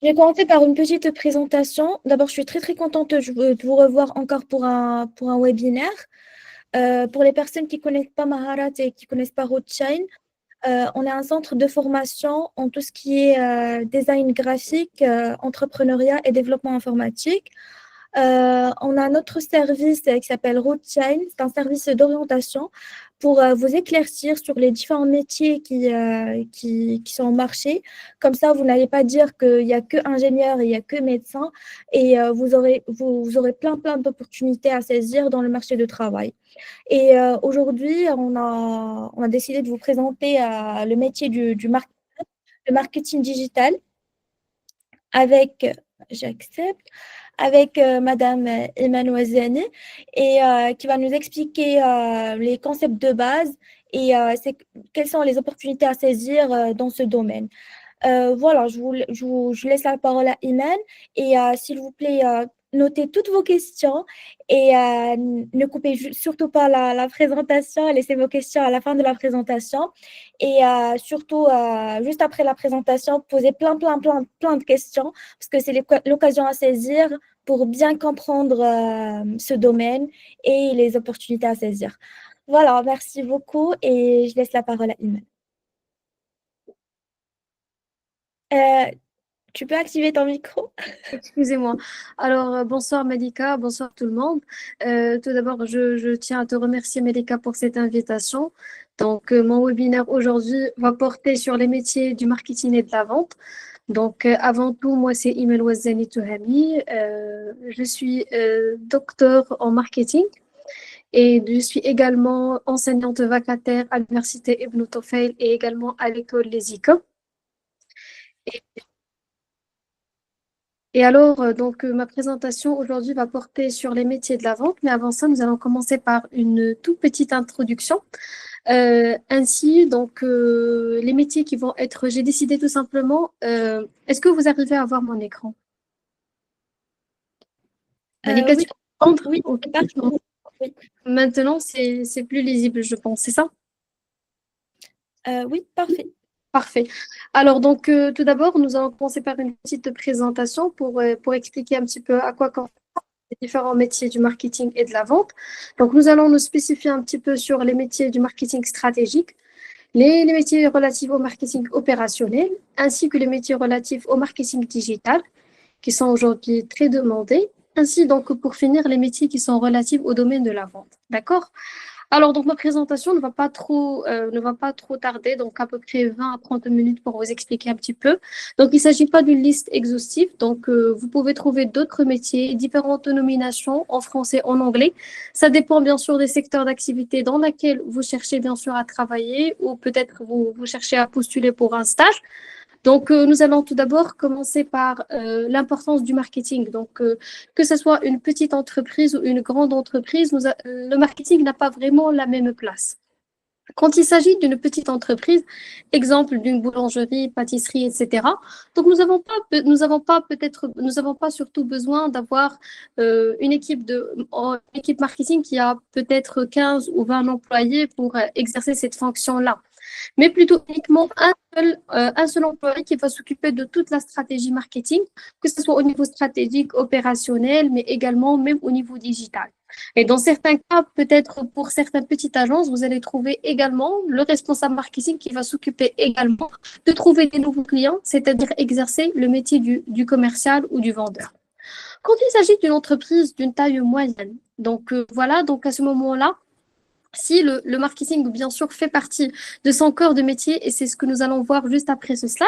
Je vais commencer par une petite présentation. D'abord, je suis très très contente de vous revoir encore pour un webinaire. Pour les personnes qui ne connaissent pas Maharat et qui ne connaissent pas Rothschild, on est un centre de formation en tout ce qui est design graphique, entrepreneuriat et développement informatique. On a notre service qui s'appelle Rothschild. C'est un service d'orientation pour vous éclaircir sur les différents métiers qui sont au marché. Comme ça, vous n'allez pas dire qu'il n'y a que ingénieur et il n'y a que médecin et vous aurez plein d'opportunités à saisir dans le marché du travail. Et aujourd'hui, on a décidé de vous présenter le métier le marketing digital avec, j'accepte, avec Madame Iman Ouazani et qui va nous expliquer les concepts de base et quelles sont les opportunités à saisir dans ce domaine. Voilà, je laisse la parole à Iman et s'il vous plaît, notez toutes vos questions et ne coupez surtout pas la présentation, laissez vos questions à la fin de la présentation et surtout, juste après la présentation, posez plein de questions parce que c'est l'occasion à saisir pour bien comprendre ce domaine et les opportunités à saisir. Voilà, merci beaucoup et je laisse la parole à Iman. Euh, Tu peux activer ton micro? Excusez-moi. Alors, bonsoir Malika, bonsoir tout le monde. Tout d'abord, je tiens à te remercier Malika pour cette invitation. Donc, mon webinaire aujourd'hui va porter sur les métiers du marketing et de la vente. Donc, avant tout, moi, c'est Imel Ouazzani Touhami. Je suis docteur en marketing et je suis également enseignante vacataire à l'université Ibn Tufayl et également à l'école Les ICA. Et alors, ma présentation aujourd'hui va porter sur les métiers de la vente, mais avant ça, nous allons commencer par une toute petite introduction. Les métiers qui vont être, j'ai décidé tout simplement, est-ce que vous arrivez à voir mon écran? Malika, Oui, tu peux entendre? oui, Ok. c'est parfait. Oui, Maintenant, c'est plus lisible, je pense, c'est ça? Oui, parfait. Parfait. Alors, tout d'abord, nous allons commencer par une petite présentation pour expliquer un petit peu à quoi consistent les différents métiers du marketing et de la vente. Donc, nous allons nous spécifier un petit peu sur les métiers du marketing stratégique, les métiers relatifs au marketing opérationnel, ainsi que les métiers relatifs au marketing digital, qui sont aujourd'hui très demandés, ainsi donc pour finir les métiers qui sont relatifs au domaine de la vente. D'accord? Alors, donc, ma présentation ne va pas trop tarder, donc à peu près 20 à 30 minutes pour vous expliquer un petit peu. Donc, il ne s'agit pas d'une liste exhaustive, donc vous pouvez trouver d'autres métiers, différentes nominations en français, en anglais. Ça dépend bien sûr des secteurs d'activité dans lesquels vous cherchez bien sûr à travailler ou peut-être vous cherchez à postuler pour un stage. Donc, nous allons tout d'abord commencer par l'importance du marketing. Donc, que ce soit une petite entreprise ou une grande entreprise, le marketing n'a pas vraiment la même place. Quand il s'agit d'une petite entreprise, exemple d'une boulangerie, pâtisserie, etc. Donc nous avons pas surtout besoin d'avoir une équipe marketing qui a peut-être 15 ou 20 employés pour exercer cette fonction-là, mais plutôt uniquement un seul employé qui va s'occuper de toute la stratégie marketing, que ce soit au niveau stratégique, opérationnel, mais également même au niveau digital. Et dans certains cas, peut-être pour certaines petites agences, vous allez trouver également le responsable marketing qui va s'occuper également de trouver des nouveaux clients, c'est-à-dire exercer le métier du commercial ou du vendeur. Quand il s'agit d'une entreprise d'une taille moyenne, donc à ce moment-là, si le marketing, bien sûr, fait partie de son corps de métier, et c'est ce que nous allons voir juste après ce slide.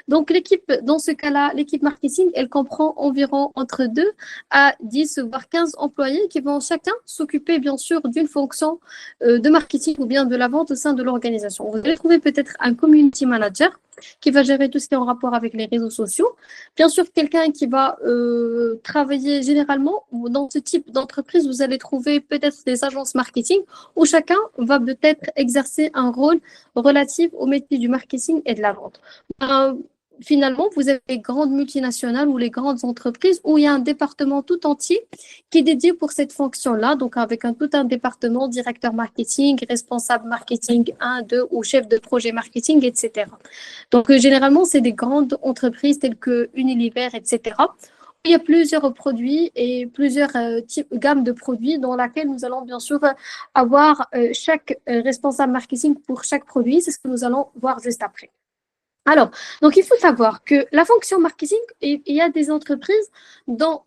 Donc, l'équipe, dans ce cas-là, l'équipe marketing, elle comprend environ entre 2 à 10, voire 15 employés qui vont chacun s'occuper, bien sûr, d'une fonction de marketing ou bien de la vente au sein de l'organisation. Vous allez trouver peut-être un community manager qui va gérer tout ce qui est en rapport avec les réseaux sociaux. Bien sûr, quelqu'un qui va travailler généralement dans ce type d'entreprise, vous allez trouver peut-être des agences marketing où chacun va peut-être exercer un rôle relatif au métier du marketing et de la vente. Euh, finalement, vous avez les grandes multinationales ou les grandes entreprises où il y a un département tout entier qui est dédié pour cette fonction-là, donc avec tout un département, directeur marketing, responsable marketing 1, 2 ou chef de projet marketing, etc. Donc, généralement, c'est des grandes entreprises telles que Unilever, etc. Il y a plusieurs produits et plusieurs gammes de produits dans lesquels nous allons bien sûr avoir chaque responsable marketing pour chaque produit. C'est ce que nous allons voir juste après. Alors, donc il faut savoir que la fonction marketing, il y a des entreprises dont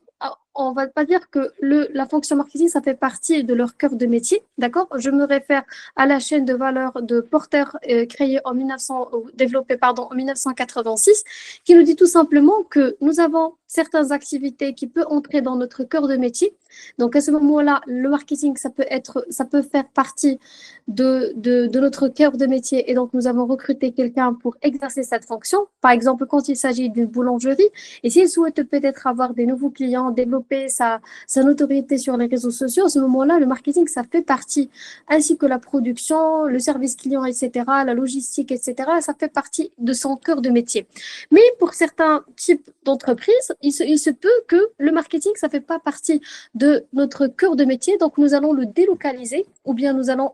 on ne va pas dire que la fonction marketing, ça fait partie de leur cœur de métier, d'accord? Je me réfère à la chaîne de valeur de Porter créée en 1900, développée pardon, en 1986, qui nous dit tout simplement que nous avons certaines activités qui peuvent entrer dans notre cœur de métier. Donc à ce moment-là, le marketing, ça peut faire partie de notre cœur de métier et donc nous avons recruté quelqu'un pour exercer cette fonction. Par exemple, quand il s'agit d'une boulangerie et s'il souhaite peut-être avoir des nouveaux clients, développer sa notoriété sur les réseaux sociaux, à ce moment-là, le marketing, ça fait partie, ainsi que la production, le service client, etc., la logistique, etc., ça fait partie de son cœur de métier. Mais pour certains types d'entreprises, il se peut que le marketing, ça ne fait pas partie de notre cœur de métier, donc nous allons le délocaliser ou bien nous allons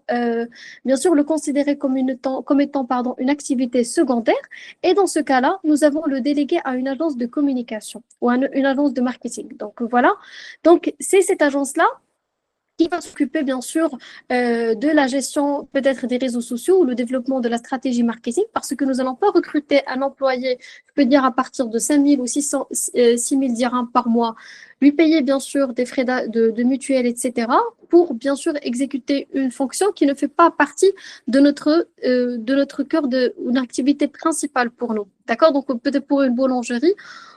bien sûr le considérer comme étant une activité secondaire. Et dans ce cas-là, nous avons le délégué à une agence de communication ou à une agence de marketing. Donc voilà. Donc c'est cette agence-là qui va s'occuper bien sûr de la gestion peut-être des réseaux sociaux ou le développement de la stratégie marketing parce que nous n'allons pas recruter un employé, je peux dire à partir de 5 000 ou 6 000 dirhams par mois, lui payer bien sûr des frais de mutuelle, etc., pour bien sûr exécuter une fonction qui ne fait pas partie de notre cœur une activité principale pour nous. D'accord? Donc peut-être pour une boulangerie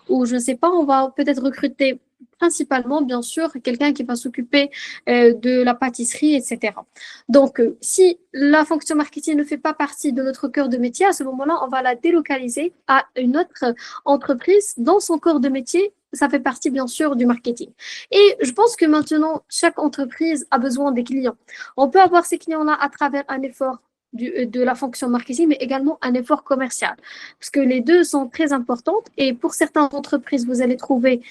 ou je ne sais pas, on va peut-être recruter principalement, bien sûr, quelqu'un qui va s'occuper de la pâtisserie, etc. Donc, si la fonction marketing ne fait pas partie de notre cœur de métier, à ce moment-là, on va la délocaliser à une autre entreprise dans son corps de métier. Ça fait partie, bien sûr, du marketing. Et je pense que maintenant, chaque entreprise a besoin des clients. On peut avoir ces clients-là à travers un effort de la fonction marketing, mais également un effort commercial. Parce que les deux sont très importantes. Et pour certaines entreprises, vous allez trouver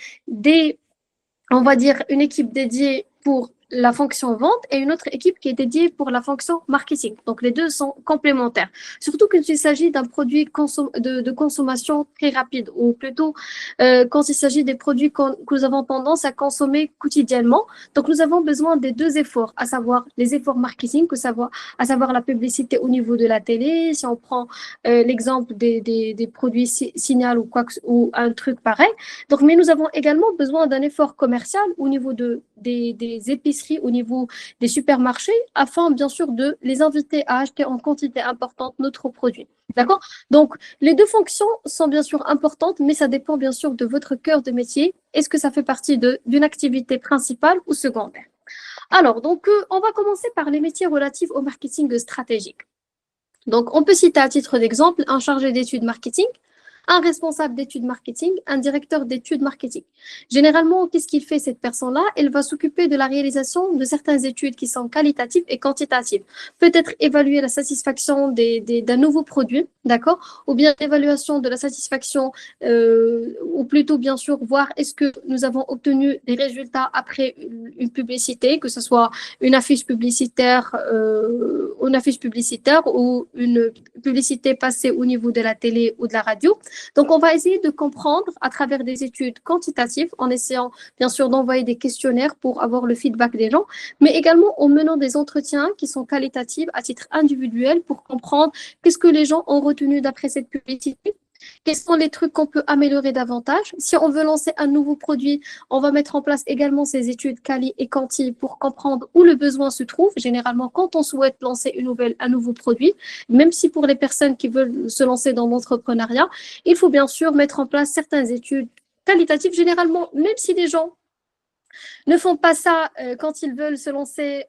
on va dire, une équipe dédiée pour la fonction vente et une autre équipe qui est dédiée pour la fonction marketing. Donc, les deux sont complémentaires. Surtout quand il s'agit d'un produit de consommation très rapide ou plutôt quand il s'agit des produits que nous avons tendance à consommer quotidiennement. Donc, nous avons besoin des deux efforts, à savoir les efforts marketing, à savoir la publicité au niveau de la télé. Si on prend l'exemple des produits Signal ou un truc pareil. Donc, mais nous avons également besoin d'un effort commercial au niveau des épiceries, au niveau des supermarchés, afin bien sûr de les inviter à acheter en quantité importante notre produit. D'accord? Donc, les deux fonctions sont bien sûr importantes, mais ça dépend bien sûr de votre cœur de métier. Est-ce que ça fait partie d'une activité principale ou secondaire? Alors, donc, on va commencer par les métiers relatifs au marketing stratégique. Donc, on peut citer à titre d'exemple un chargé d'études marketing, un responsable d'études marketing, un directeur d'études marketing. Généralement, qu'est-ce qu'il fait cette personne-là? Elle va s'occuper de la réalisation de certaines études qui sont qualitatives et quantitatives. Peut-être évaluer la satisfaction d'un nouveau produit, d'accord? Ou bien l'évaluation de la satisfaction, ou plutôt bien sûr voir est-ce que nous avons obtenu des résultats après une publicité, que ce soit une affiche publicitaire ou une publicité passée au niveau de la télé ou de la radio. Donc, on va essayer de comprendre à travers des études quantitatives, en essayant bien sûr d'envoyer des questionnaires pour avoir le feedback des gens, mais également en menant des entretiens qui sont qualitatifs à titre individuel pour comprendre qu'est-ce que les gens ont retenu d'après cette publicité. Quels sont les trucs qu'on peut améliorer davantage? Si on veut lancer un nouveau produit, on va mettre en place également ces études quali et quanti pour comprendre où le besoin se trouve. Généralement, quand on souhaite lancer un nouveau produit, même si pour les personnes qui veulent se lancer dans l'entrepreneuriat, il faut bien sûr mettre en place certaines études qualitatives. Généralement, même si les gens ne font pas ça quand ils veulent se lancer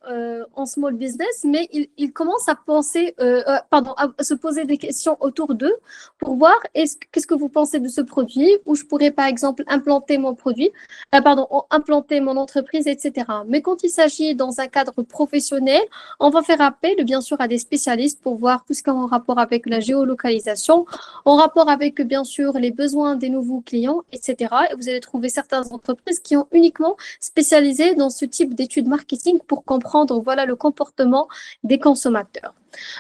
en small business, mais ils commencent à penser, à se poser des questions autour d'eux pour voir qu'est-ce que vous pensez de ce produit, où je pourrais par exemple implanter mon produit, implanter mon entreprise, etc. Mais quand il s'agit dans un cadre professionnel, on va faire appel bien sûr à des spécialistes pour voir tout ce qui est en rapport avec la géolocalisation, en rapport avec bien sûr les besoins des nouveaux clients, etc. Et vous allez trouver certaines entreprises qui ont uniquement spécialisé dans ce type d'études marketing pour comprendre voilà, le comportement des consommateurs.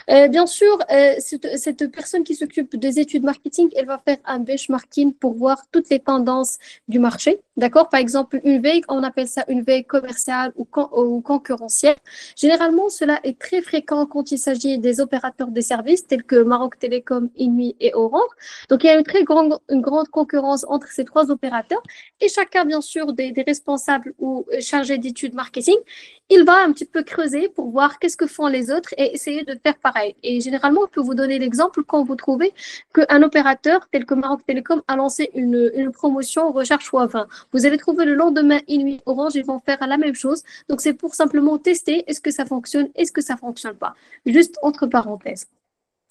Bien sûr, cette personne qui s'occupe des études marketing, elle va faire un benchmarking pour voir toutes les tendances du marché. D'accord? Par exemple, une veille, on appelle ça une veille commerciale ou concurrentielle. Généralement, cela est très fréquent quand il s'agit des opérateurs de services tels que Maroc Télécom, Inouï et Orange. Donc, il y a une grande concurrence entre ces trois opérateurs et chacun, bien sûr, des responsables ou chargés d'études marketing, il va un petit peu creuser pour voir qu'est-ce que font les autres et essayer de faire pareil. Et généralement, on peut vous donner l'exemple quand vous trouvez qu'un opérateur tel que Maroc Télécom a lancé une promotion recherche x20. Vous allez trouver le lendemain Inouï, Orange, ils vont faire la même chose. Donc, c'est pour simplement tester est-ce que ça fonctionne, est-ce que ça ne fonctionne pas. Juste entre parenthèses.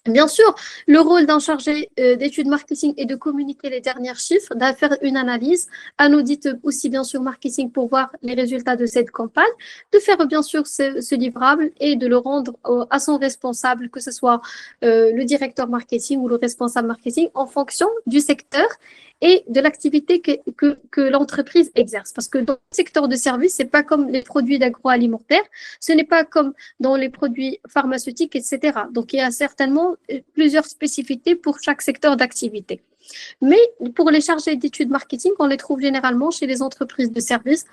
Bien sûr, le rôle d'un chargé d'études marketing est de communiquer les derniers chiffres, de faire une analyse, un audit aussi bien sûr marketing pour voir les résultats de cette campagne, de faire bien sûr ce livrable et de le rendre à son responsable, que ce soit le directeur marketing ou le responsable marketing, en fonction du secteur et de l'activité que l'entreprise exerce. Parce que dans le secteur de service, c'est pas comme les produits d'agroalimentaire, ce n'est pas comme dans les produits pharmaceutiques, etc. Donc, il y a certainement plusieurs spécificités pour chaque secteur d'activité. Mais pour les chargés d'études marketing, on les trouve généralement chez les entreprises de services.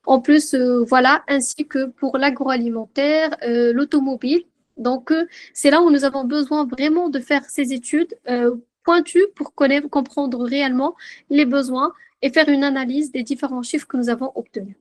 En plus, voilà, ainsi que pour l'agroalimentaire, l'automobile. Donc, c'est là où nous avons besoin vraiment de faire ces études pointues pour comprendre réellement les besoins et faire une analyse des différents chiffres que nous avons obtenus.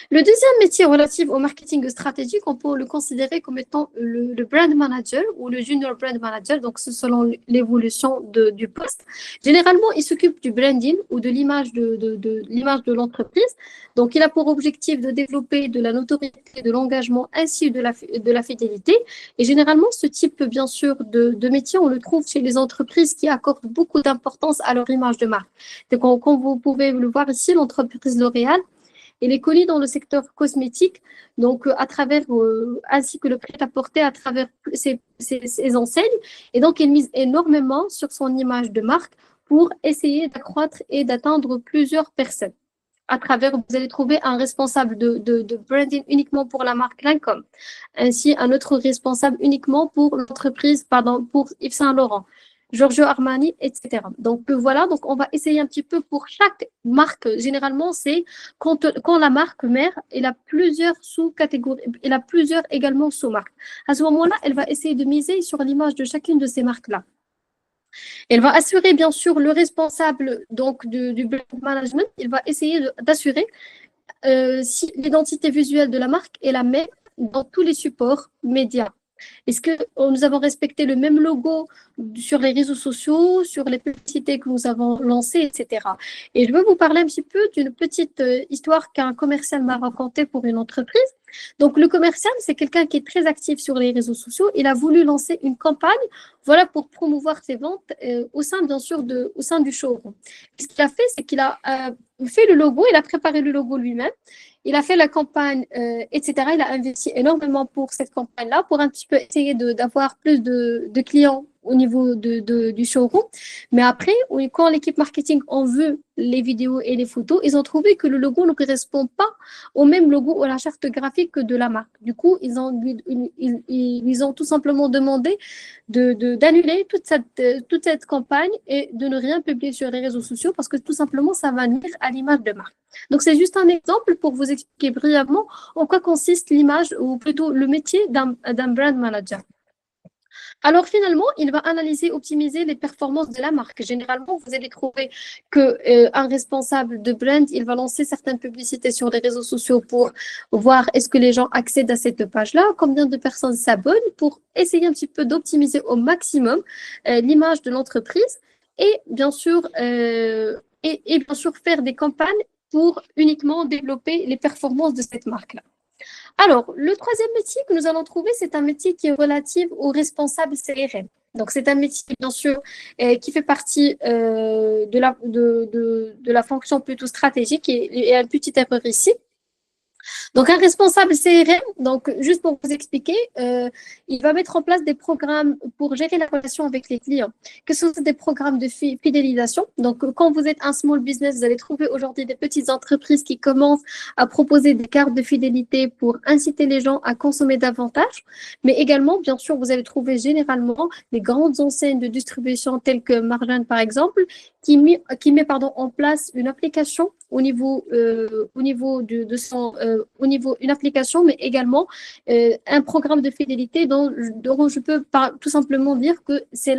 Le deuxième métier relatif au marketing stratégique, on peut le considérer comme étant le brand manager ou le junior brand manager, donc c'est selon l'évolution du poste. Généralement, il s'occupe du branding ou de l'image l'image de l'entreprise. Donc, il a pour objectif de développer de la notoriété, de l'engagement ainsi de la fidélité. Et généralement, ce type, bien sûr, de métier, on le trouve chez les entreprises qui accordent beaucoup d'importance à leur image de marque. Donc, comme vous pouvez le voir ici, l'entreprise L'Oréal, il est connu dans le secteur cosmétique, donc à travers, ainsi que le prêt-à-porter à travers ses enseignes. Et donc, il mise énormément sur son image de marque pour essayer d'accroître et d'atteindre plusieurs personnes. À travers, vous allez trouver un responsable de branding uniquement pour la marque Lancôme, ainsi un autre responsable uniquement pour l'entreprise, pardon, pour Yves Saint Laurent. Giorgio Armani, etc. Donc voilà, donc on va essayer un petit peu pour chaque marque. Généralement, c'est quand la marque mère, elle a plusieurs sous-catégories, elle a plusieurs également sous-marques. À ce moment-là, elle va essayer de miser sur l'image de chacune de ces marques-là. Elle va assurer bien sûr le responsable donc du brand management. Il va essayer d'assurer si l'identité visuelle de la marque est la même dans tous les supports médias. Est-ce que nous avons respecté le même logo sur les réseaux sociaux, sur les publicités que nous avons lancées, etc. Et je veux vous parler un petit peu d'une petite histoire qu'un commercial m'a racontée pour une entreprise. Donc, le commercial, c'est quelqu'un qui est très actif sur les réseaux sociaux. Il a voulu lancer une campagne, voilà, pour promouvoir ses ventes au sein, bien sûr, au sein du showroom. Ce qu'il a fait, c'est qu'il a fait le logo, il a préparé le logo lui-même. Il a fait la campagne, etc. Il a investi énormément pour cette campagne-là, pour un petit peu essayer d'avoir plus de clients au niveau du showroom. Mais après, quand l'équipe marketing en veut les vidéos et les photos, ils ont trouvé que le logo ne correspond pas au même logo ou à la charte graphique que de la marque. Du coup, ils ont tout simplement demandé d'annuler toute cette campagne et de ne rien publier sur les réseaux sociaux parce que tout simplement, ça va nuire à l'image de marque. Donc, c'est juste un exemple pour vous expliquer brièvement en quoi consiste l'image ou plutôt le métier d'un brand manager. Alors finalement, il va analyser, optimiser les performances de la marque. Généralement, vous allez trouver qu'un responsable de brand, il va lancer certaines publicités sur les réseaux sociaux pour voir est-ce que les gens accèdent à cette page-là, combien de personnes s'abonnent pour essayer un petit peu d'optimiser au maximum l'image de l'entreprise et bien sûr, bien sûr faire des campagnes pour uniquement développer les performances de cette marque-là. Alors, le troisième métier que nous allons trouver, c'est un métier qui est relatif au responsable CRM. Donc, c'est un métier, bien sûr, qui fait partie de la fonction plutôt stratégique et un petit erreur ici. Donc, un responsable CRM, donc juste pour vous expliquer, il va mettre en place des programmes pour gérer la relation avec les clients, que ce soit des programmes de fidélisation. Donc, quand vous êtes un small business, vous allez trouver aujourd'hui des petites entreprises qui commencent à proposer des cartes de fidélité pour inciter les gens à consommer davantage. Mais également, bien sûr, vous allez trouver généralement des grandes enseignes de distribution telles que Marjane, par exemple, qui met en place une application au niveau une application, mais également un programme de fidélité dont je peux tout simplement dire que c'est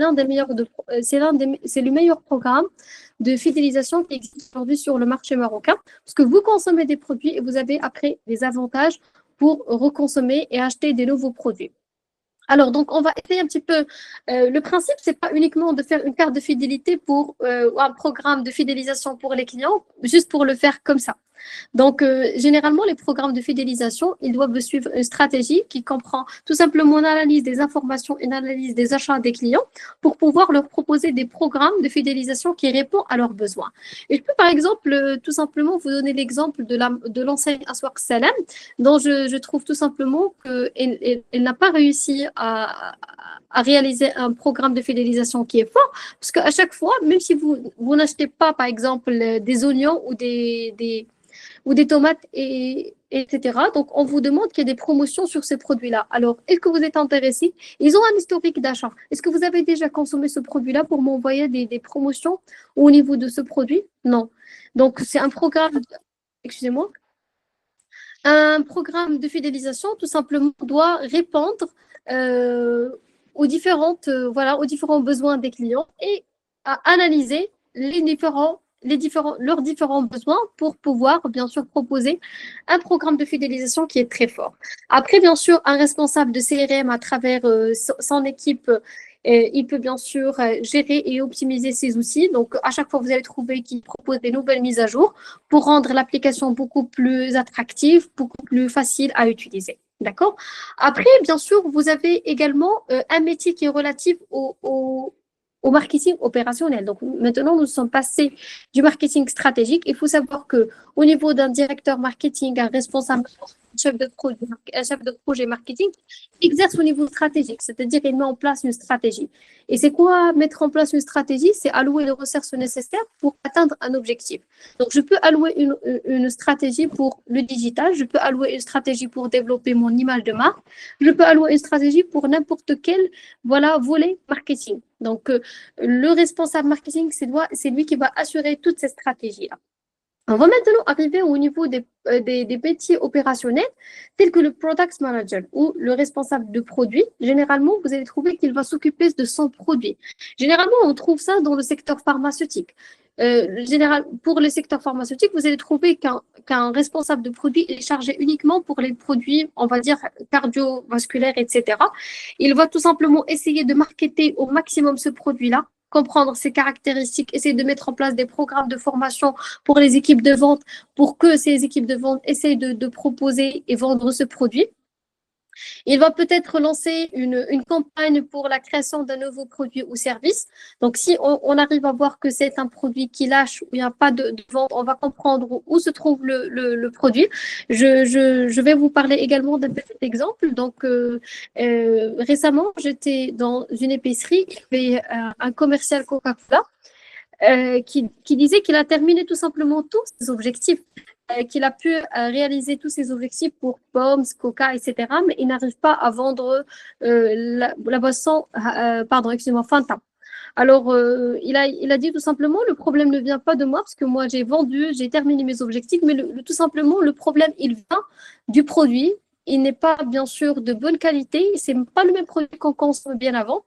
c'est le meilleur programme de fidélisation qui existe aujourd'hui sur le marché marocain, parce que vous consommez des produits et vous avez après des avantages pour reconsommer et acheter des nouveaux produits. Alors, donc, on va essayer un petit peu. Le principe, c'est pas uniquement de faire une carte de fidélité ou un programme de fidélisation pour les clients, juste pour le faire comme ça. Donc, généralement, les programmes de fidélisation, ils doivent suivre une stratégie qui comprend tout simplement une analyse des informations, une analyse des achats des clients pour pouvoir leur proposer des programmes de fidélisation qui répondent à leurs besoins. Et je peux, par exemple, tout simplement vous donner l'exemple de l'enseigne Aswaq Salam, dont je trouve tout simplement qu'elle n'a pas réussi à réaliser un programme de fidélisation qui est fort, parce qu'à chaque fois, même si vous n'achetez pas, par exemple, des oignons ou des tomates, etc. Donc, on vous demande qu'il y ait des promotions sur ces produits-là. Alors, est-ce que vous êtes intéressé? Ils ont un historique d'achat. Est-ce que vous avez déjà consommé ce produit-là pour m'envoyer des promotions au niveau de ce produit? Non. Donc, c'est un programme, excusez-moi, un programme de fidélisation, tout simplement, doit répondre aux différents besoins des clients et à analyser leurs différents besoins pour pouvoir, bien sûr, proposer un programme de fidélisation qui est très fort. Après, bien sûr, un responsable de CRM à travers son équipe, il peut bien sûr gérer et optimiser ses outils. Donc, à chaque fois, vous allez trouver qu'il propose des nouvelles mises à jour pour rendre l'application beaucoup plus attractive, beaucoup plus facile à utiliser. D'accord? Après, bien sûr, vous avez également un métier qui est relatif au marketing opérationnel. Donc, maintenant, nous sommes passés du marketing stratégique. Il faut savoir qu'au niveau d'un directeur marketing, un responsable, un chef de projet marketing, exerce au niveau stratégique, c'est-à-dire il met en place une stratégie. Et c'est quoi mettre en place une stratégie? C'est allouer les ressources nécessaires pour atteindre un objectif. Donc, je peux allouer une stratégie pour le digital, je peux allouer une stratégie pour développer mon image de marque, je peux allouer une stratégie pour n'importe quel volet marketing. Donc, le responsable marketing, c'est lui qui va assurer toutes ces stratégies-là. On va maintenant arriver au niveau des métiers opérationnels, tels que le product manager ou le responsable de produit. Généralement, vous allez trouver qu'il va s'occuper de son produit. Généralement, on trouve ça dans le secteur pharmaceutique. Pour le secteur pharmaceutique, vous allez trouver qu'un responsable de produit est chargé uniquement pour les produits, on va dire, cardiovasculaires, etc. Il va tout simplement essayer de marketer au maximum ce produit-là, comprendre ses caractéristiques, essayer de mettre en place des programmes de formation pour les équipes de vente, pour que ces équipes de vente essayent de proposer et vendre ce produit. Il va peut-être lancer une campagne pour la création d'un nouveau produit ou service. Donc, si on arrive à voir que c'est un produit qui lâche, où il n'y a pas de vente, on va comprendre où se trouve le produit. Je vais vous parler également d'un petit exemple. Donc, récemment, j'étais dans une épicerie, il y avait un commercial Coca-Cola qui disait qu'il a terminé tout simplement tous ses objectifs, qu'il a pu réaliser tous ses objectifs pour Poms, Coca, etc., mais il n'arrive pas à vendre la boisson, Fanta. Alors, il a dit tout simplement, le problème ne vient pas de moi, parce que moi, j'ai terminé mes objectifs, mais tout simplement, le problème, il vient du produit. Il n'est pas, bien sûr, de bonne qualité. C'est pas le même produit qu'on consomme bien avant.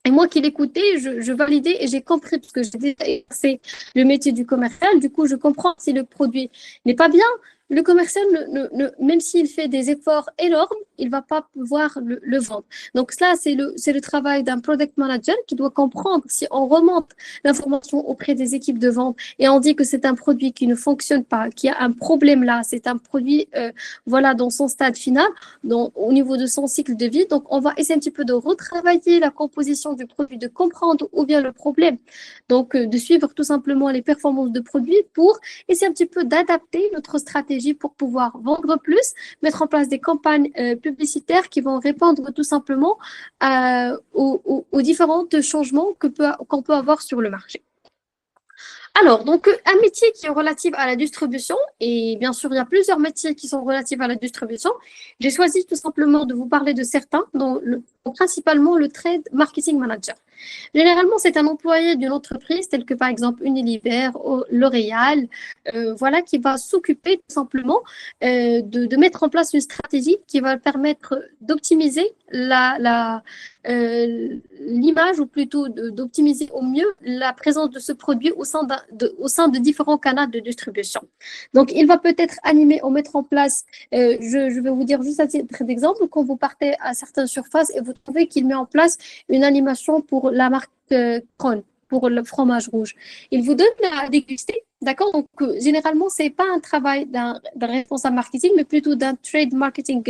Et moi qui l'écoutais, je validais et j'ai compris, parce que j'ai déjà exercé le métier du commercial. Du coup, je comprends si le produit n'est pas bien. le commercial, même s'il fait des efforts énormes, il ne va pas pouvoir le vendre. Donc, ça, c'est le travail d'un product manager qui doit comprendre si on remonte l'information auprès des équipes de vente et on dit que c'est un produit qui ne fonctionne pas, qu'il y a un problème là, c'est un produit voilà, dans son stade final, au niveau de son cycle de vie. Donc, on va essayer un petit peu de retravailler la composition du produit, de comprendre où vient le problème. Donc, de suivre tout simplement les performances de produits pour essayer un petit peu d'adapter notre stratégie pour pouvoir vendre plus, mettre en place des campagnes publicitaires qui vont répondre tout simplement aux différents changements qu'on peut avoir sur le marché. Alors, donc, un métier qui est relatif à la distribution, et bien sûr, il y a plusieurs métiers qui sont relatifs à la distribution. J'ai choisi tout simplement de vous parler de certains, dont principalement le trade marketing manager. Généralement, c'est un employé d'une entreprise telle que par exemple Unilever, L'Oréal, voilà, qui va s'occuper tout simplement de mettre en place une stratégie qui va permettre d'optimiser l'image ou plutôt d'optimiser au mieux la présence de ce produit au sein de différents canaux de distribution. Donc, il va peut-être animer ou mettre en place, je vais vous dire juste à titre d'exemple, quand vous partez à certaines surfaces et vous trouvez qu'il met en place une animation pour la marque Kron, pour le fromage rouge. Il vous donne à déguster, d'accord? Donc, généralement, ce n'est pas un travail d'un responsable marketing, mais plutôt d'un trade marketing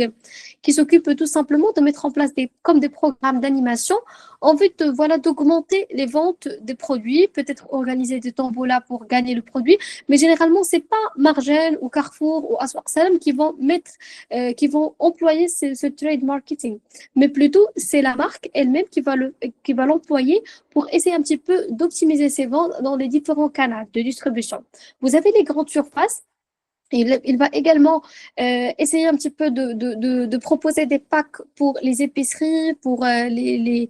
qui s'occupe tout simplement de mettre en place comme des programmes d'animation en vue de, voilà, d'augmenter les ventes des produits, peut-être organiser des tombolas pour gagner le produit, mais généralement, ce n'est pas Margelle ou Carrefour ou Aswaq Salam qui vont employer ce trade marketing, mais plutôt c'est la marque elle-même qui va l'employer pour essayer un petit peu d'optimiser ses ventes dans les différents canaux de distribution. Vous avez les grandes surfaces. Il va également essayer un petit peu de proposer des packs pour les épiceries, pour les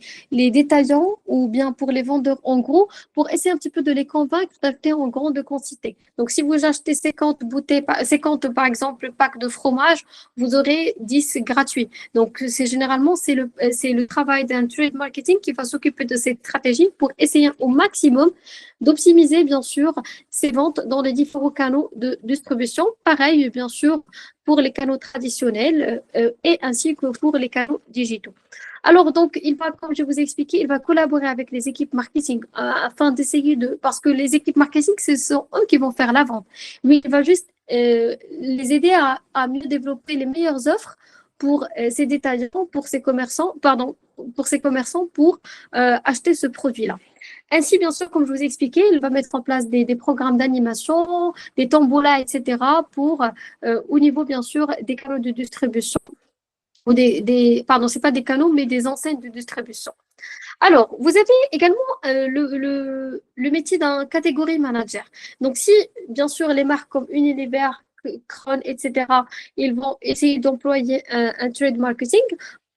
détaillants ou bien pour les vendeurs en gros, pour essayer un petit peu de les convaincre d'acheter en grande quantité. Donc, si vous achetez 50 bouteilles, 50 par exemple packs de fromage, vous aurez 10 gratuits. Donc, généralement, c'est le travail d'un trade marketing qui va s'occuper de cette stratégie pour essayer au maximum d'optimiser, bien sûr, ses ventes dans les différents canaux de distribution. Pareil, bien sûr, pour les canaux traditionnels et ainsi que pour les canaux digitaux. Alors, donc, comme je vous ai expliqué, il va collaborer avec les équipes marketing afin d'essayer parce que les équipes marketing, ce sont eux qui vont faire la vente. Lui, il va juste les aider à mieux développer les meilleures offres pour ces détaillants, pour ces commerçants, pour acheter ce produit-là. Ainsi, bien sûr, comme je vous ai expliqué, il va mettre en place des programmes d'animation, des tombolas, etc. pour, au niveau, bien sûr, des canaux de distribution. Ou pardon, ce n'est pas des canaux, mais des enseignes de distribution. Alors, vous avez également le métier d'un catégorie manager. Donc, si, bien sûr, les marques comme Unilever, Kron, etc., ils vont essayer d'employer un trade marketing.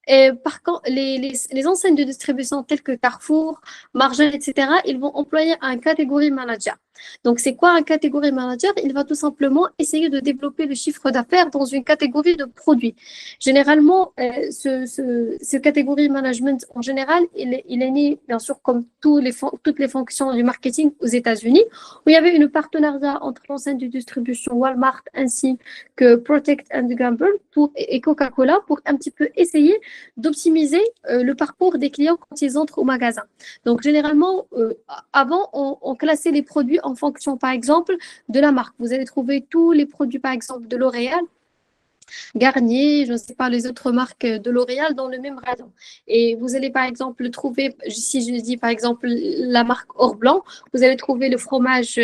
Et par contre, les enseignes de distribution telles que Carrefour, Margelle, etc., ils vont employer un catégorie manager. Donc, c'est quoi un catégorie manager? Il va tout simplement essayer de développer le chiffre d'affaires dans une catégorie de produits. Généralement, ce catégorie management, en général, il est né, bien sûr, comme toutes les fonctions du marketing aux États-Unis, où il y avait une partenariat entre l'enseigne de distribution Walmart ainsi que Protect and Gamble et Coca-Cola pour un petit peu essayer d'optimiser le parcours des clients quand ils entrent au magasin. Donc, généralement, avant, on classait les produits en fonction, par exemple, de la marque. Vous allez trouver tous les produits, par exemple, de L'Oréal, Garnier, je ne sais pas, les autres marques de L'Oréal dans le même rayon. Et vous allez par exemple trouver, si je dis par exemple la marque Or Blanc, vous allez trouver le fromage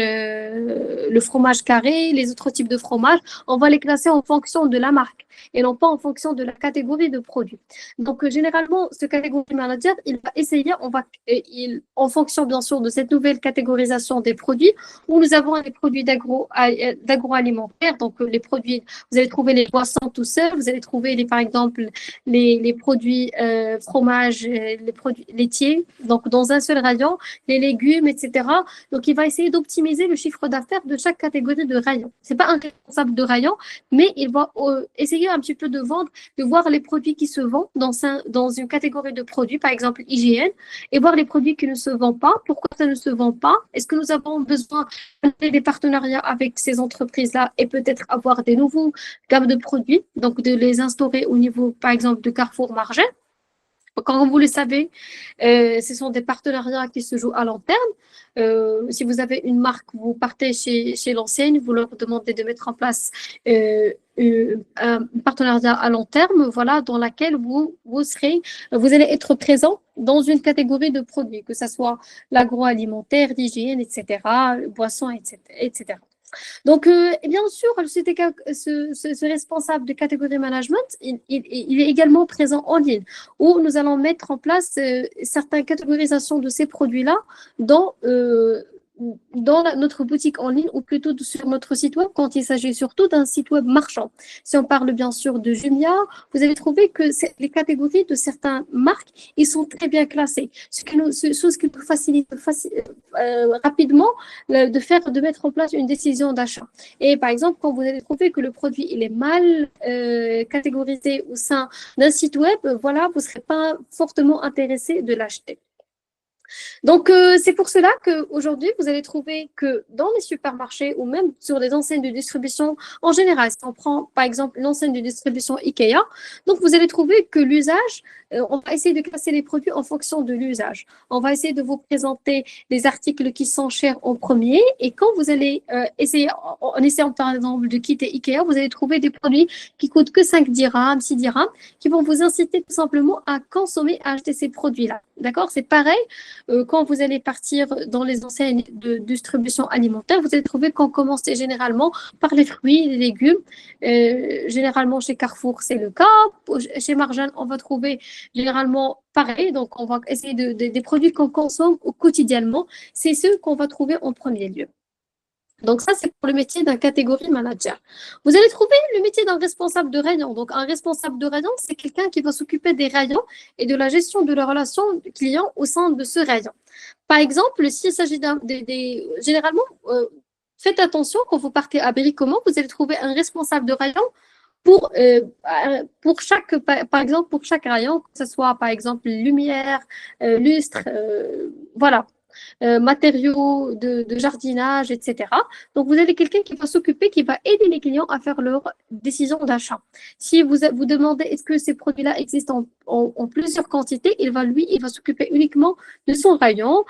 carré, les autres types de fromages. On va les classer en fonction de la marque et non pas en fonction de la catégorie de produits. Donc généralement, ce catégorie manager, il va essayer, en fonction bien sûr de cette nouvelle catégorisation des produits, où nous avons des produits d'agroalimentaire, donc les produits, vous allez trouver les boissons sein tout seul. Vous allez trouver, par exemple, les produits fromage, les produits laitiers, donc dans un seul rayon, les légumes, etc. Donc, il va essayer d'optimiser le chiffre d'affaires de chaque catégorie de rayon. Ce n'est pas un responsable de rayon, mais il va essayer un petit peu de vendre, de voir les produits qui se vendent dans une catégorie de produits, par exemple hygiène, et voir les produits qui ne se vendent pas. Pourquoi ça ne se vend pas? Est-ce que nous avons besoin des partenariats avec ces entreprises-là et peut-être avoir des nouveaux gammes de produits, donc de les instaurer au niveau, par exemple, de Carrefour Marché. Comme vous le savez, ce sont des partenariats qui se jouent à long terme. Si vous avez une marque, vous partez chez l'enseigne, vous leur demandez de mettre en place un partenariat à long terme, voilà, dans laquelle vous allez être présent dans une catégorie de produits, que ce soit l'agroalimentaire, l'hygiène, etc., boissons, etc. Donc, bien sûr, ce responsable de catégorie management, il est également présent en ligne, où nous allons mettre en place certaines catégorisations de ces produits-là dans notre boutique en ligne ou plutôt sur notre site web quand il s'agit surtout d'un site web marchand. Si on parle bien sûr de Jumia, vous allez trouver que les catégories de certaines marques, ils sont très bien classés, ce qui nous facilite rapidement de mettre en place une décision d'achat. Et par exemple, quand vous allez trouver que le produit il est mal catégorisé au sein d'un site web, voilà, vous ne serez pas fortement intéressé de l'acheter. Donc, c'est pour cela qu'aujourd'hui, vous allez trouver que dans les supermarchés ou même sur les enseignes de distribution en général, si on prend par exemple une enseigne de distribution IKEA, donc vous allez trouver que l'usage, on va essayer de classer les produits en fonction de l'usage. On va essayer de vous présenter les articles qui sont chers en premier et quand vous allez essayer, en essayant par exemple de quitter IKEA, vous allez trouver des produits qui coûtent que 5 dirhams, 6 dirhams, qui vont vous inciter tout simplement à consommer, à acheter ces produits-là. D'accord? C'est pareil. Quand vous allez partir dans les enseignes de distribution alimentaire, vous allez trouver qu'on commence généralement par les fruits, les légumes. Généralement, chez Carrefour, c'est le cas. Chez Marjane, on va trouver généralement pareil. Donc, on va essayer des produits qu'on consomme quotidiennement. C'est ceux qu'on va trouver en premier lieu. Donc, ça, c'est pour le métier d'un catégorie manager. Vous allez trouver le métier d'un responsable de rayon. Donc, un responsable de rayon, c'est quelqu'un qui va s'occuper des rayons et de la gestion de la relation client au sein de ce rayon. Par exemple, s'il s'agit généralement, faites attention quand vous partez à Bricoman, vous allez trouver un responsable de rayon pour chaque, par exemple, pour chaque rayon, que ce soit, par exemple, lumière, lustre, voilà. Matériaux de jardinage, etc. Donc, vous avez quelqu'un qui va s'occuper, qui va aider les clients à faire leur décision d'achat. Si vous demandez est-ce que ces produits-là existent en plusieurs quantités, il va s'occuper uniquement de son rayon,